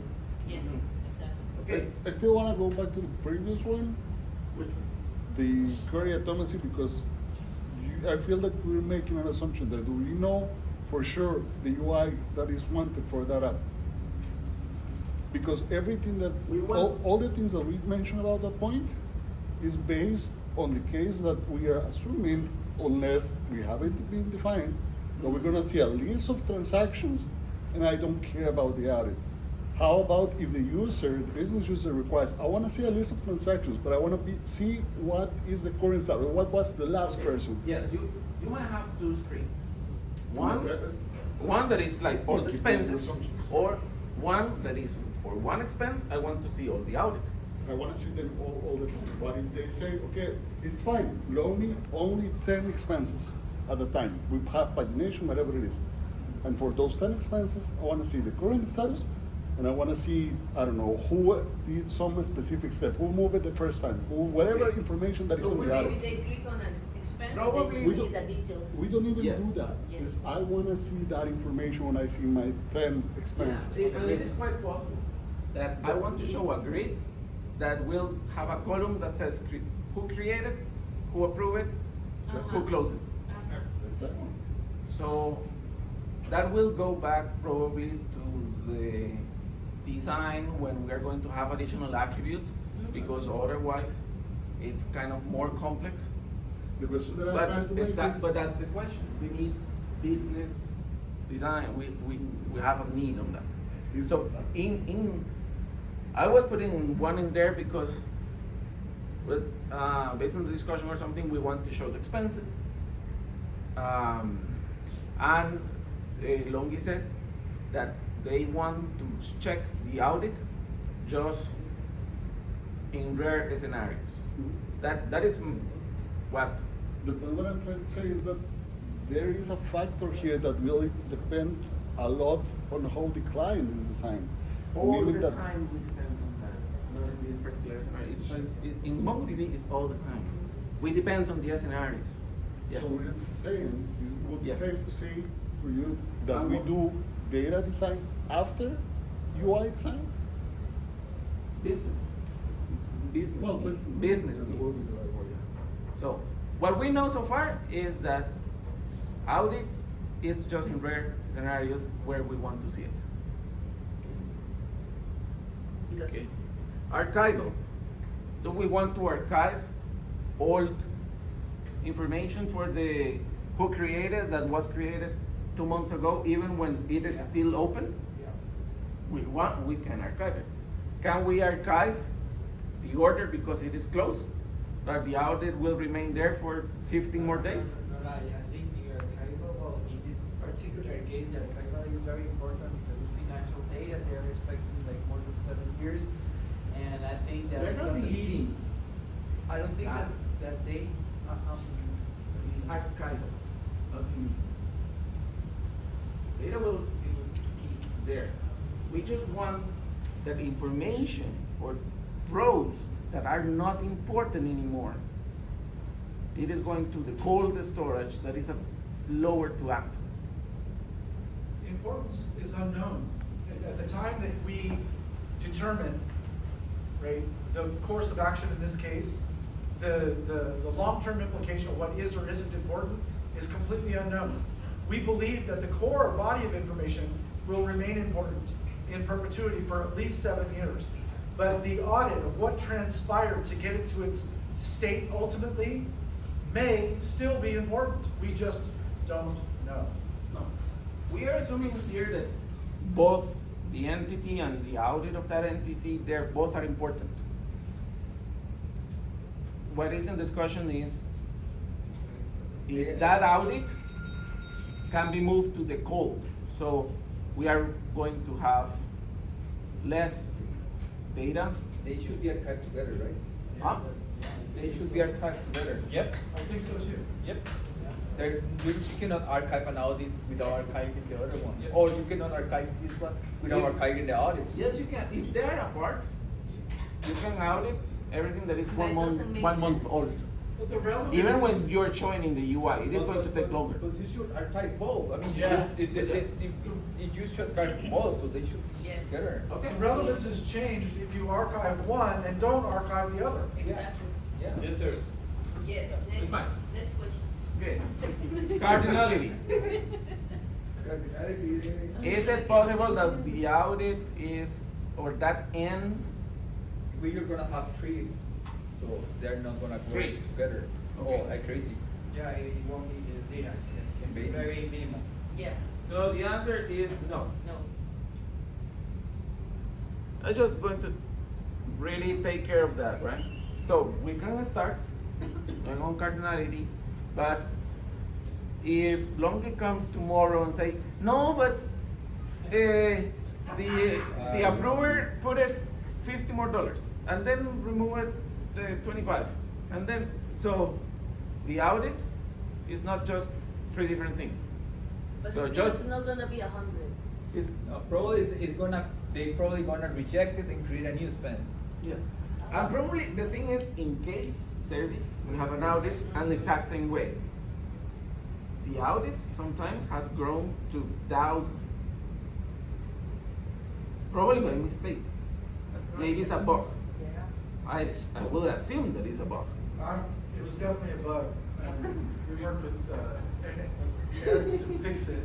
Yes, exactly. Okay. I still want to go back to the previous one, Which one? the query atomacy, because I feel that we're making an assumption that we know for sure the UI that is wanted for that app. Because everything that, We want- all the things that we mentioned about that point is based on the case that we are assuming, unless we have it been defined, that we're gonna see a list of transactions and I don't care about the audit. How about if the user, the business user requires, I wanna see a list of transactions, but I wanna see what is the current status, what was the last person. Yes, you might have two screens. One that is like all the expenses, or one that is for one expense. I want to see all the audit. I want to see them all the time. But if they say, okay, it's fine, load me only 10 expenses at a time. We have pagination, whatever it is. And for those 10 expenses, I want to see the current status, and I want to see, I don't know, who did some specific step, who moved it the first time, who, whatever Okay. information that is So on we the Maybe audit. they click on an expense Probably- and We they see don't- the details. We don't even Yes. do that. Yes. It's, I want to see that information when I see my 10 expenses. Yeah, and it is quite possible that I want to show a grid that will have a column that says who created, who approved it, who closed it. Exactly. So that will go back probably to the design when we are going to have additional attributes, because otherwise it's kind of more complex. The question that I'm But trying to make is, but that's the question. We need business design. We have a need on that. Is- So in I was putting one in there because based on the discussion or something, we want to show the expenses. And Longi said that they want to check the audit just in rare scenarios. That is what. what I'm trying to say is that there is a factor here that will depend a lot on how the client is designed. All Meaning the that- time we depend on that, not in this particular scenario. In MongoDB, it's all the time. We depend on the scenarios. Yes. So we're saying, it would be Yes. safe to say for you that we do data design after UI design? Business. Business. Well, needs. business. Business. Yes, needs. will be the right word, yeah. So what we know so far is that audits, it's just in rare scenarios where we want to see it. Okay. Archival. Do we want to archive old information for the who created that was created 2 months ago, even when it is still open? We can archive it. Can we archive the order because it is closed, but the audit will remain there for 15 more days? No, I think the archival, well, in this particular case, the archival is very important because of financial data. They are expecting like more than 7 years, and I think that We're not doesn't- deleting. I don't think Ah. that they. It's archival, not deleting. Data will still be there. We just want that information or rows that are not important anymore. It is going to the cold storage that is slower to access. Importance is unknown. At the time that we determine, right, the course of action in this case, the long-term implication of what is or isn't important is completely unknown. We believe that the core body of information will remain important in perpetuity for at least 7 years. But the audit of what transpired to get it to its state ultimately may still be important. We just don't know. No. We are assuming here that both the entity and the audit of that entity, both are important. What is in discussion is if that audit can be moved to the cold. So we are going to have less data. They should be archived together, right? Huh? They should be archived together. Yep. I think so too. Yep. You cannot archive an audit without archiving the other one. Yep. Or you cannot archive this one without archiving the audits. Yes, you can. If they are apart, you can audit everything that is That 1 month, doesn't make 1 month sense. old. But the relevance Even is- when you're showing in the UI, it is going to take longer. But you should archive both. I mean, Yeah. you should archive both, so they should be Yes. together. Okay. The relevance is changed if you archive one and don't archive the other. Exactly. Yeah. Yes, sir. Yes, next, Fine. next question. Okay. Cardinality. Is it possible that the audit is, or that N, We are gonna have three, so they're not gonna go Three. together. Okay. Oh, like crazy. Yeah, it won't be the data. It's Maybe. very minimal. Yeah, so the answer is no. no. I just want to really take care of that, right? So we're gonna start on cardinality, but if Longy comes tomorrow and say, no, but the approver put it $50 more, and then remove it 25, and then so the audit is not just 3 different things. But So it's still just- not gonna be 100. It's No, probably they probably gonna reject it and create a new expense. yeah. And probably the thing is, in case service, we have an audit and the exact same way. The audit sometimes has grown to thousands. Probably by mistake. Maybe it's a bug. I will assume that it's a bug. It was definitely a bug. We worked with Eric to fix it,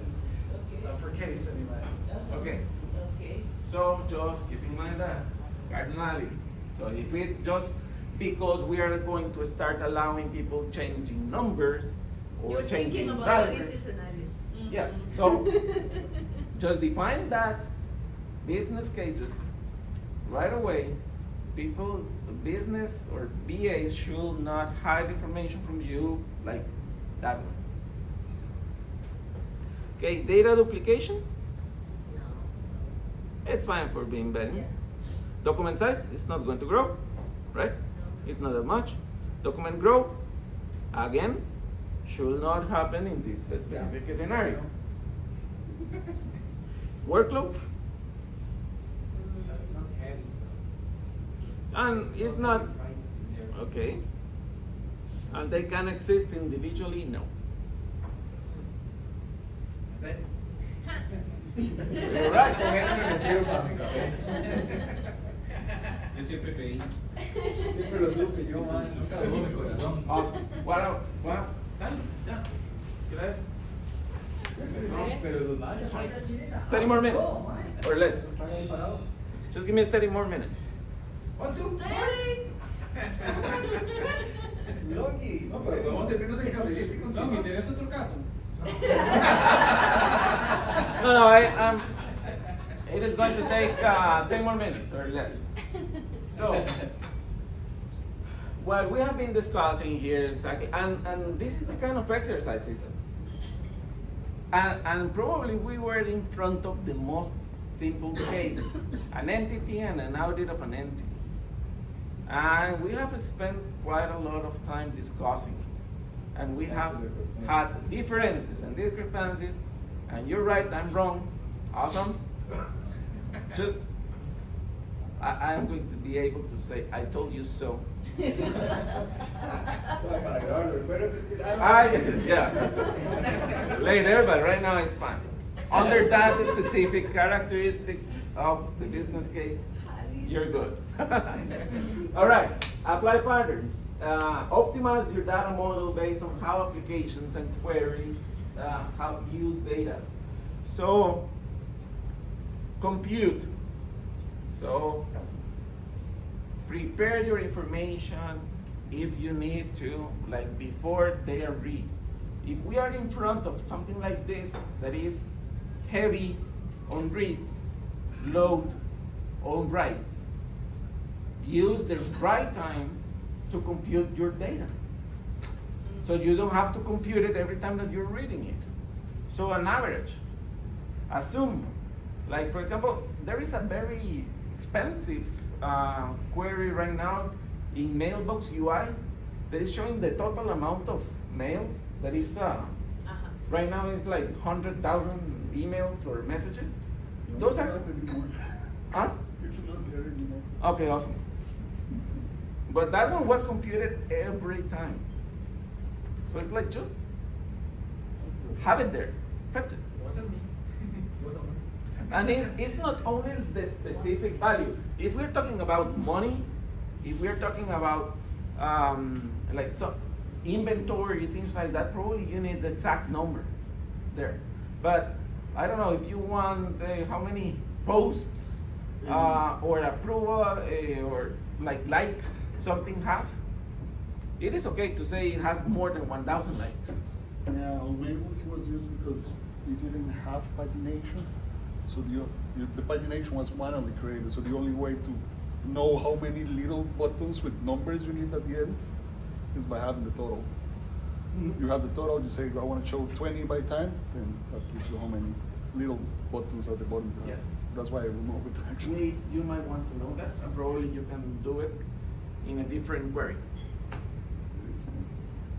Okay. for case anyway. Okay. Okay. So just keep in mind that cardinality. So if it just because we are going to start allowing people changing numbers or You're changing thinking about what if drivers. scenarios. Yes, so just define that business cases right away. People, business or BAs should not hide information from you like that one. Okay, data duplication. It's fine for being embedding. Yeah. Document size is not going to grow, right? It's not that much. Document grow, again, should not happen in this specific scenario. Workload, That's not heavy, so. and it's not, Price in there. okay. And they can exist individually? No. Embedding. You're right. Yo siempre creí. Siempre lo supe yo, man. Nunca dudó mi corazón. Awesome. What else? What else? Done? Yeah. Gracias. Pero los baños. 30 more minutes. Or less. Just give me 30 more minutes. 1, 2, 30. Loki. No, pero vamos a irnos del cafecito con Longi, ¿tienes otro caso? No, it is going to take 10 more minutes or less. So, what we have been discussing here exactly, and this is the kind of exercises, and probably we were in front of the most simple case, an entity and an audit of an entity. And we have spent quite a lot of time discussing it. And we have had differences and discrepancies, and you're right, I'm wrong. Awesome. Just, I am going to be able to say, I told you so. Yeah. Later, but right now it's fine. Under that specific characteristics of the business case, you're good. All right, apply patterns. Optimize your data model based on how applications and queries how use data. So, compute. So, prepare your information if you need to, like before they are read. If we are in front of something like this that is heavy on reads, load on writes, use the right time to compute your data. So you don't have to compute it every time that you're reading it. So an average, assume, like for example, there is a very expensive query right now in Mailbox UI that is showing the total amount of mails that is, right now is like 100,000 emails or messages. No, Those it's are, not anymore. huh? It's not there anymore. Okay, awesome. But that one was computed every time. So it's like just have it there, fetch it. Wasn't me. Wasn't me. And it's not only the specific value. If we're talking about money, if we're talking about like some inventory, things like that, probably you need the exact number there. But I don't know if you want how many posts or approval or like likes something has. It is okay to say it has more than 1,000 likes. Yeah, on Mailbox it was used because it didn't have pagination. So the pagination was manually created. So the only way to know how many little buttons with numbers you need at the end is by having the total. You have the total, you say, I want to show 20 by time, then that gives you how many little buttons at the bottom. Yes. That's why I removed it actually. You might want to know that, and probably you can do it in a different query.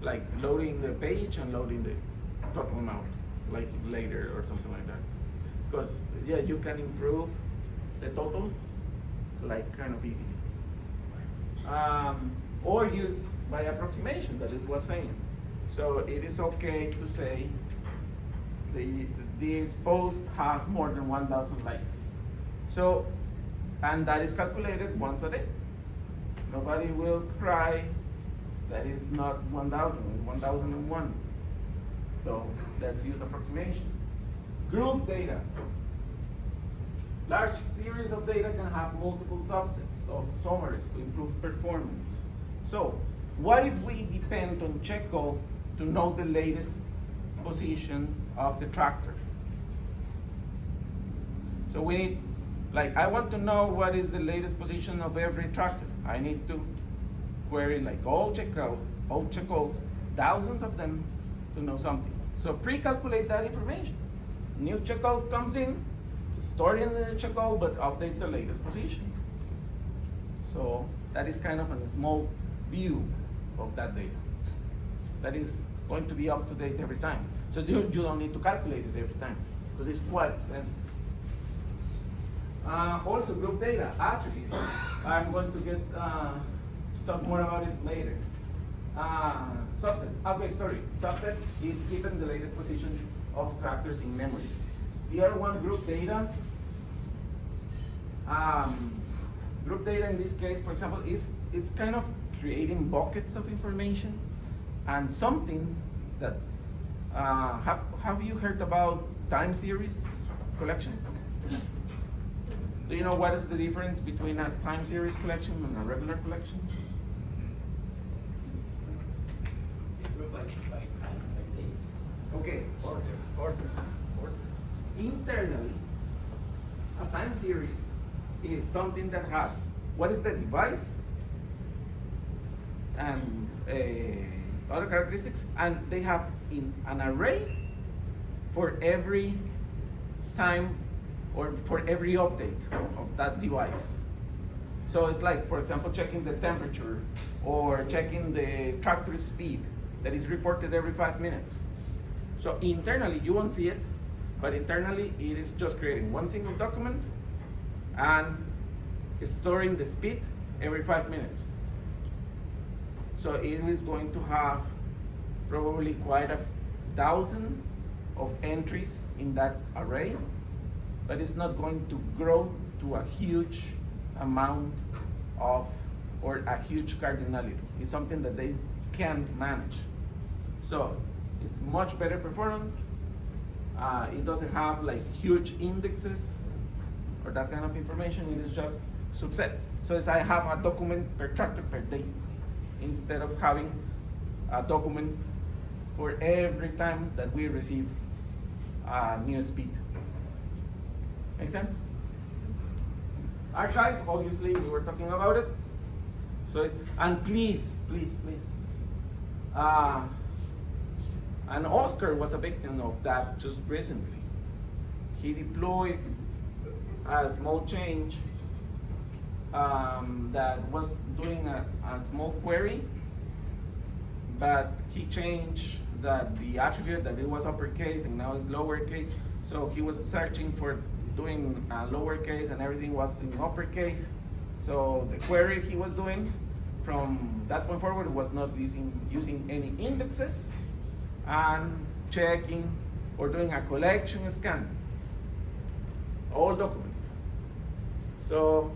Like loading the page and loading the total amount, like later or something like that. Because yeah, you can improve the total like kind of easily. Or use by approximation that it was saying. So it is okay to say this post has more than 1,000 likes. So, and that is calculated once a day. Nobody will cry that is not 1,000, it's 1,001. So let's use approximation. Group data. Large series of data can have multiple subsets, so summaries to improve performance. So what if we depend on checkcode to know the latest position of the tractor? So we need, like, I want to know what is the latest position of every tractor. I need to query like all checkcodes, thousands of them to know something. So pre-calculate that information. New checkcode comes in, store it in the checkcode, but update the latest position. So that is kind of a small view of that data. That is going to be up to date every time. So you don't need to calculate it every time because it's quite expensive. Also group data, attributes. I'm going to get to talk more about it later. Subset. Okay, sorry. Subset is keeping the latest position of tractors in memory. The other one, group data. Group data in this case, for example, it's kind of creating buckets of information, and something that have you heard about time series collections? Do you know what is the difference between a time series collection and a regular collection? Okay, order. Internally, a time series is something that has what is the device and other characteristics, and they have in an array for every time or for every update of that device. So it's like, for example, checking the temperature or checking the tractor speed that is reported every 5 minutes. So internally, you won't see it, but internally, it is just creating one single document and storing the speed every 5 minutes. So it is going to have probably quite 1,000 of entries in that array, but it's not going to grow to a huge amount of, or a huge cardinality. It's something that they can't manage. So it's much better performance. It doesn't have like huge indexes or that kind of information. It is just subsets. So it's I have a document per tractor per day instead of having a document for every time that we receive new speed. Make sense? Archive, obviously we were talking about it. So it's, and please. And Oscar was a victim of that just recently. He deployed a small change that was doing a small query, but he changed that the attribute that it was uppercase and now it's lowercase. So he was searching for doing lowercase and everything was in uppercase. So the query he was doing from that point forward was not using any indexes and checking or doing a collection scan, all documents. So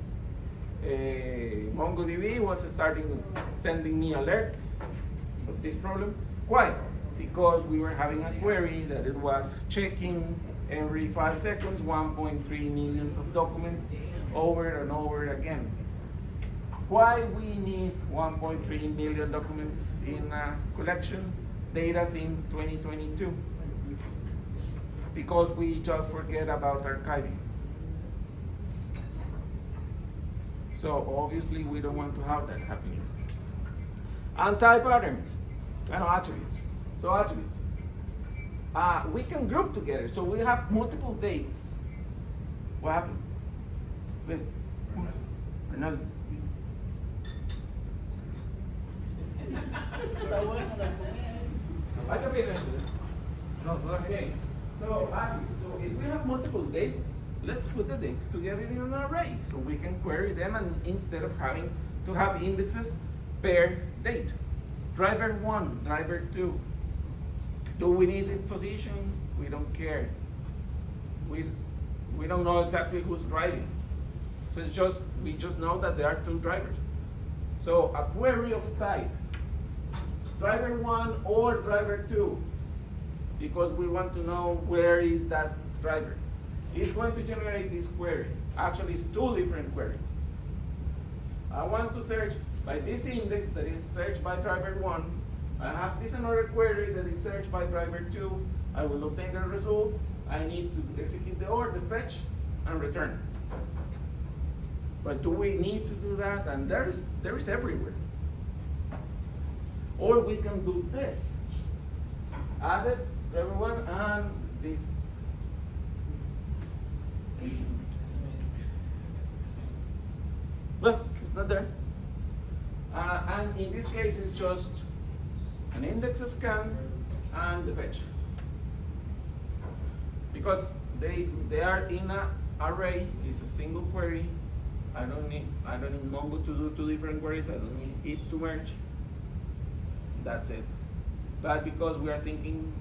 MongoDB was starting sending me alerts of this problem. Why? Because we were having a query that it was checking every 5 seconds 1.3 million of documents over and over again. Why we need 1.3 million documents in a collection data since 2022? Because we just forget about archiving. So obviously we don't want to have that happening. Anti-patterns, attributes. So attributes. We can group together. So we have multiple dates. What happened? Wait. Arnaldo. I can finish it. No, go ahead. Okay. So attributes. So if we have multiple dates, let's put the dates together in an array so we can query them, and instead of having to have indexes per date. Driver 1, driver 2. Do we need this position? We don't care. We don't know exactly who's driving. So it's just, we just know that there are 2 drivers. So a query of type, driver 1 or driver 2, because we want to know where is that driver. It's going to generate this query. Actually, it's 2 different queries. I want to search by this index that is searched by driver 1. I have this another query that is searched by driver 2. I will obtain the results. I need to execute the order, fetch, and return. But do we need to do that? And there is everywhere. Or we can do this. Assets, driver 1, and this. Well, it's not there. And in this case, it's just an index scan and the fetch. Because they are in an array, it's a single query. I don't need Mongo to do 2 different queries. I don't need it to merge. that's it. But because we are thinking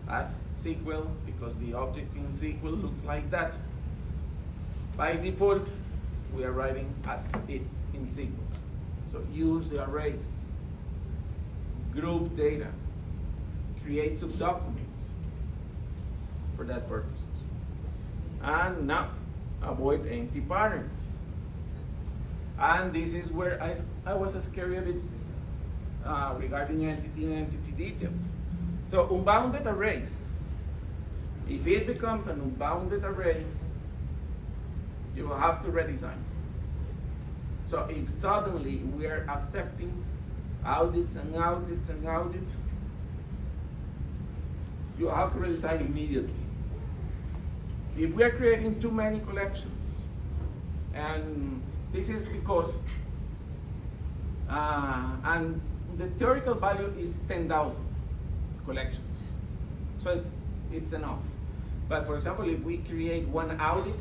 as SQL, because the object in SQL looks like that, by default, we are writing as it's in SQL. So use the arrays, group data, create subdocuments for that purposes. And now, avoid empty patterns. And this is where I was scared a bit regarding entity and entity details. So unbounded arrays, if it becomes an unbounded array, you will have to redesign. So if suddenly we are accepting audits and audits and audits, you have to redesign immediately. If we are creating too many collections, and this is because, and the theoretical value is 10,000 collections. So it's enough. But for example, if we create one audit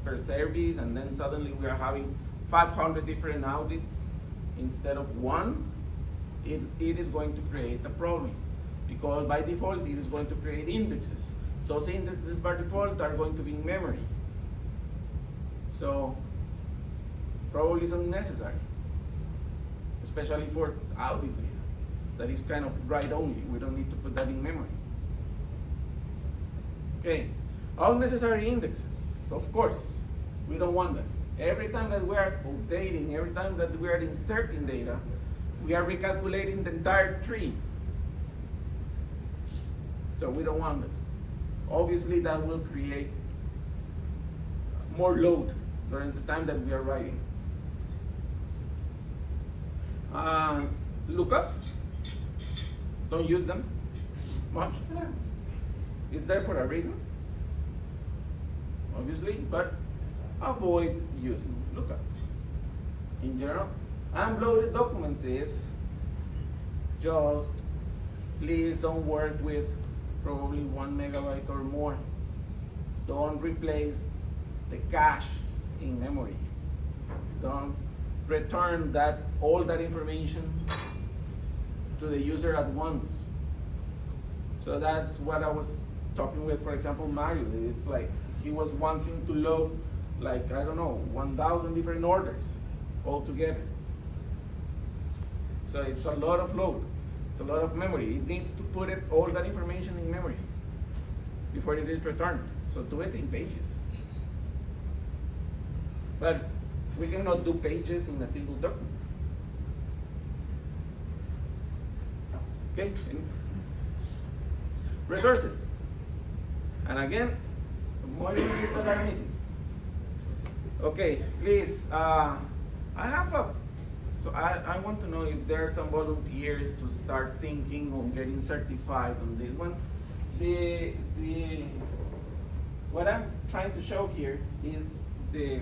per service and then suddenly we are having 500 different audits instead of one, it is going to create a problem. Because by default, it is going to create indexes. Those indexes by default are going to be in memory. So probably it's unnecessary, especially for audit data. That is kind of write only. We don't need to put that in memory. Okay, unnecessary indexes, of course, we don't want that. Every time that we are updating, every time that we are inserting data, we are recalculating the entire tree. So we don't want that. Obviously, that will create more load during the time that we are writing. Lookups, don't use them much. It's there for a reason, obviously, but avoid using lookups. In general, unloaded documents is just please don't work with probably 1 megabyte or more. Don't replace the cache in memory. Don't return all that information to the user at once. So that's what I was talking with, for example, Mario. It's like he was wanting to load, like, I don't know, 1,000 different orders all together. So it's a lot of load. It's a lot of memory. It needs to put all that information in memory before it is returned. So do it in pages. But we cannot do pages in a single document. Okay? Resources. And again, more images that are missing. Okay, please. I want to know if there are some volunteers to start thinking on getting certified on this one. What I'm trying to show here is the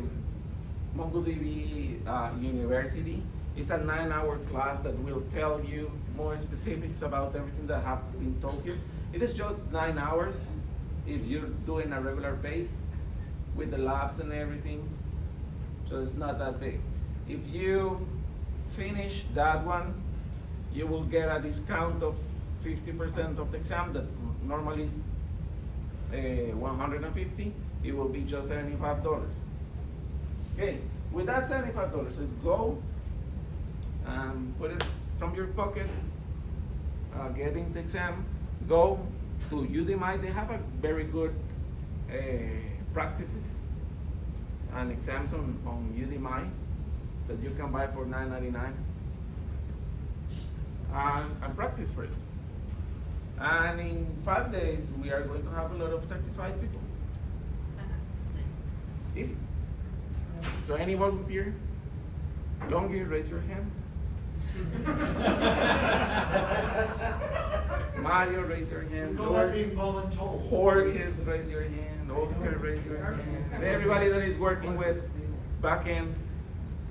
MongoDB University. It's a 9-hour class that will tell you more specifics about everything that have been told here. It is just 9 hours if you're doing a regular pace with the labs and everything. So it's not that big. If you finish that one, you will get a discount of 50% of the exam that normally is $150. It will be just $75. Okay, with that $75, just go and put it from your pocket, getting the exam, go to Udemy. They have a very good practices and exams on Udemy that you can buy for $9.99 and practice for it. And in 5 days, we are going to have a lot of certified people. Easy. So any volunteer? Longy, raise your hand. Mario, raise your hand. Jorge, raise your hand. Oscar, raise your hand. Everybody that is working with backend,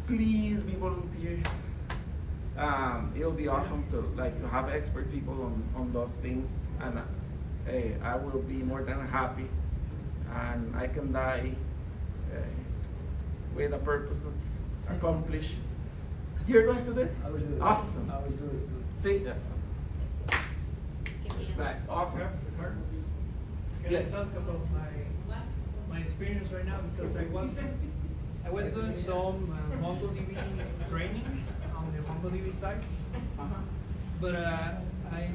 please be volunteer. It'll be awesome to have expert people on those things, and I will be more than happy, and I can die with a purpose of accomplish You're going to do it? I will do it. Awesome. I will do it too. See, yes. Give me a- Right, awesome. Ricardo, can Yes. I talk about my experience right now, because I was doing some MongoDB training on the MongoDB side, Uh-huh. but I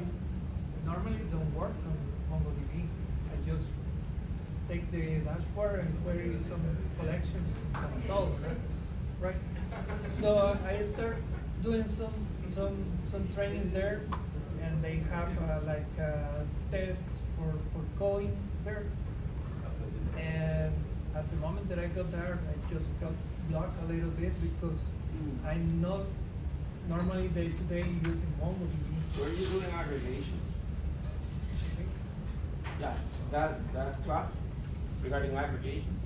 normally don't work on MongoDB. I just take the dashboard and query some collections and solve, right? So I start doing some trainings there, and they have tests for coding there. And at the moment that I got there, I just got blocked a little bit because I'm not normally day to day using MongoDB. Were you doing aggregation? Yeah, that class regarding aggregations.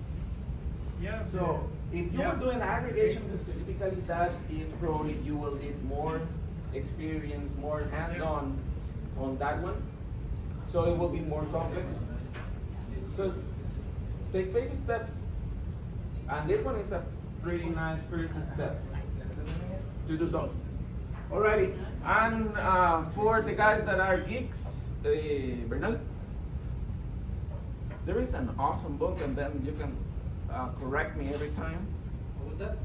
Yeah. So if you yeah. were doing aggregations specifically, that is probably you will need more experience, more hands-on on that one. So it will be more complex. So take baby steps. And this one is a pretty nice first step to do so. Alrighty, and for the guys that are geeks, Bernal, there is an awesome book, and then you can correct me every time. What was that?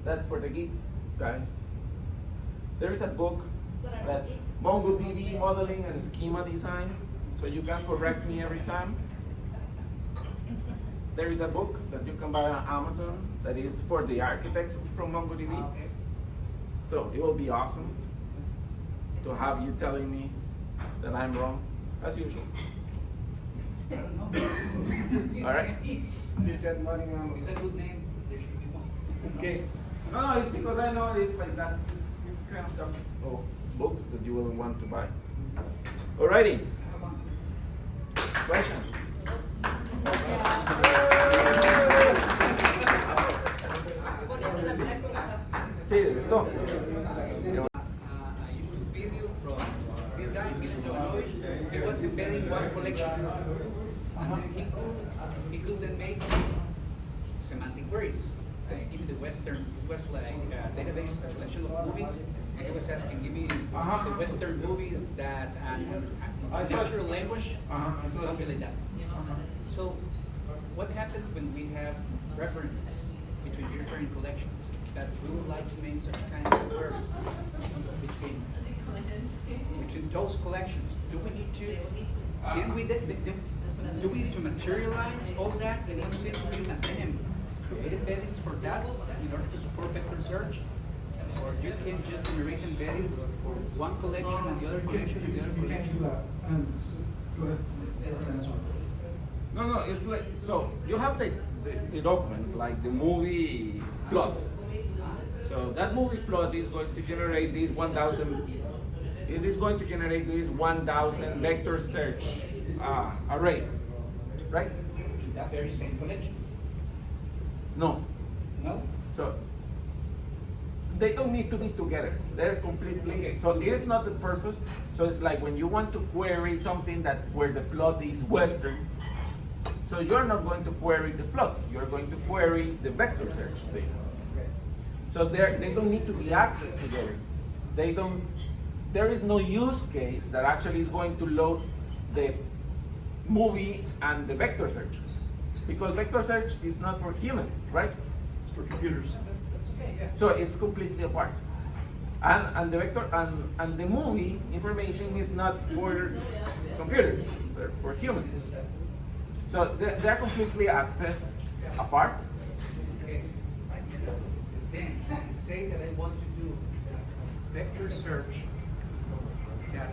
That for the geeks, guys. There is a book What are that the geeks? MongoDB Modeling and Schema Design, so you can correct me every time. There is a book that you can buy on Amazon that is for the architects from MongoDB. Okay. So it will be awesome to have you telling me that I'm wrong, as usual. I don't know. All right. He said not in Amazon. It's a good name, but there should be one. Okay. No, it's because I know it's like that. It's kind of books that you will want to buy. Alrighty. Questions? Sí, ¿le gustó? A YouTube video from this guy, Milan Jovanovic. He was embedding one collection. And then he could then make semantic queries. Give me the Western, it was like a database, a collection of movies. And he was asking, give me the Western movies that, and natural language, something like that. So, what happens when we have references between different collections? That we would like to make such kind of queries between those collections. Do we need to? Can we? Do we need to materialize all that in one single view and then create embeddings for that in order to support vector search? Or you can just generate embeddings for one collection and the other collection and the other collection? No, it's like, so you have the document, like the movie plot. So that movie plot is going to generate this 1,000, it is going to generate this 1,000 vector search array, right? In that very same collection? No. No? So they don't need to be together. They're completely, so it is not the purpose. So it's like when you want to query something that where the plot is Western, so you're not going to query the plot, you're going to query the vector search data. So they don't need to be accessed together. There is no use case that actually is going to load the movie and the vector search. Because vector search is not for humans, right? It's for computers. So it's completely apart. And the vector and the movie information is not for computers, they're for humans. So they're completely accessed apart. Okay. Then, say that I want to do a vector search, that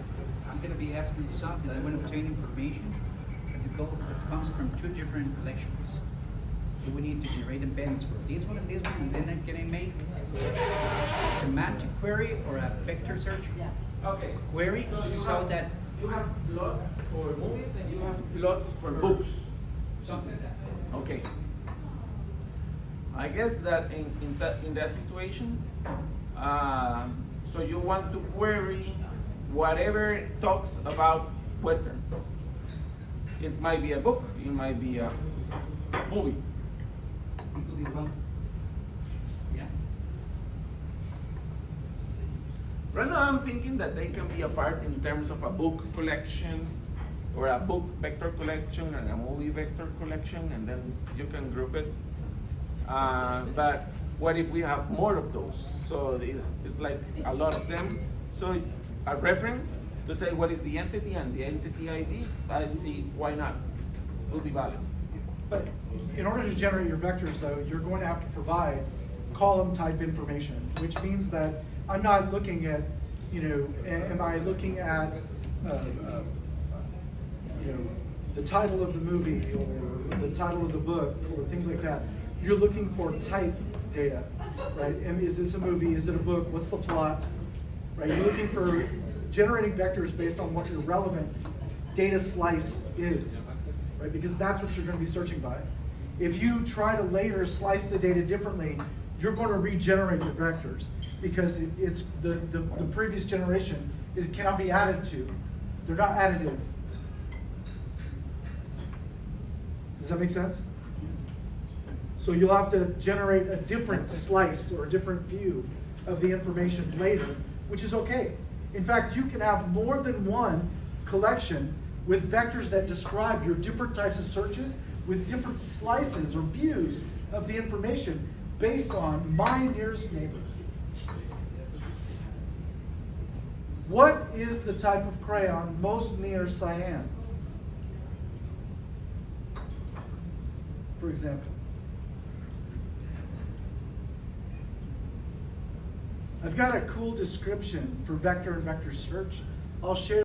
I'm going to be asking something, I want to obtain information that comes from two different collections. Do we need to generate embeddings for this one, and then can I make a semantic query or a vector search Okay. query so that you have plots for movies and you have plots for books. something like that? Okay. I guess that in that situation, so you want to query whatever talks about Westerns. It might be a book, it might be a movie. It could be one. Yeah. Right now, I'm thinking that they can be apart in terms of a book collection, or a book vector collection, and a movie vector collection, and then you can group it. But what if we have more of those? So it's like a lot of them. So a reference to say what is the entity and the entity ID, I see why not, will be valid. But in order to generate your vectors, though, you're going to have to provide column type information, which means that I'm not looking at, am I looking at, the title of the movie or the title of the book or things like that. You're looking for type data, right? And is this a movie? Is it a book? What's the plot? Right? You're looking for generating vectors based on what your relevant data slice is, right? Because that's what you're going to be searching by. If you try to later slice the data differently, you're going to regenerate your vectors because it's the previous generation cannot be added to. They're not additive. Does that make sense? So you'll have to generate a different slice or a different view of the information later, which is okay. In fact, you can have more than one collection with vectors that describe your different types of searches with different slices or views of the information based on my nearest neighbor. What is the type of crayon most near cyan? For example. I've got a cool description for vector and vector search. I'll share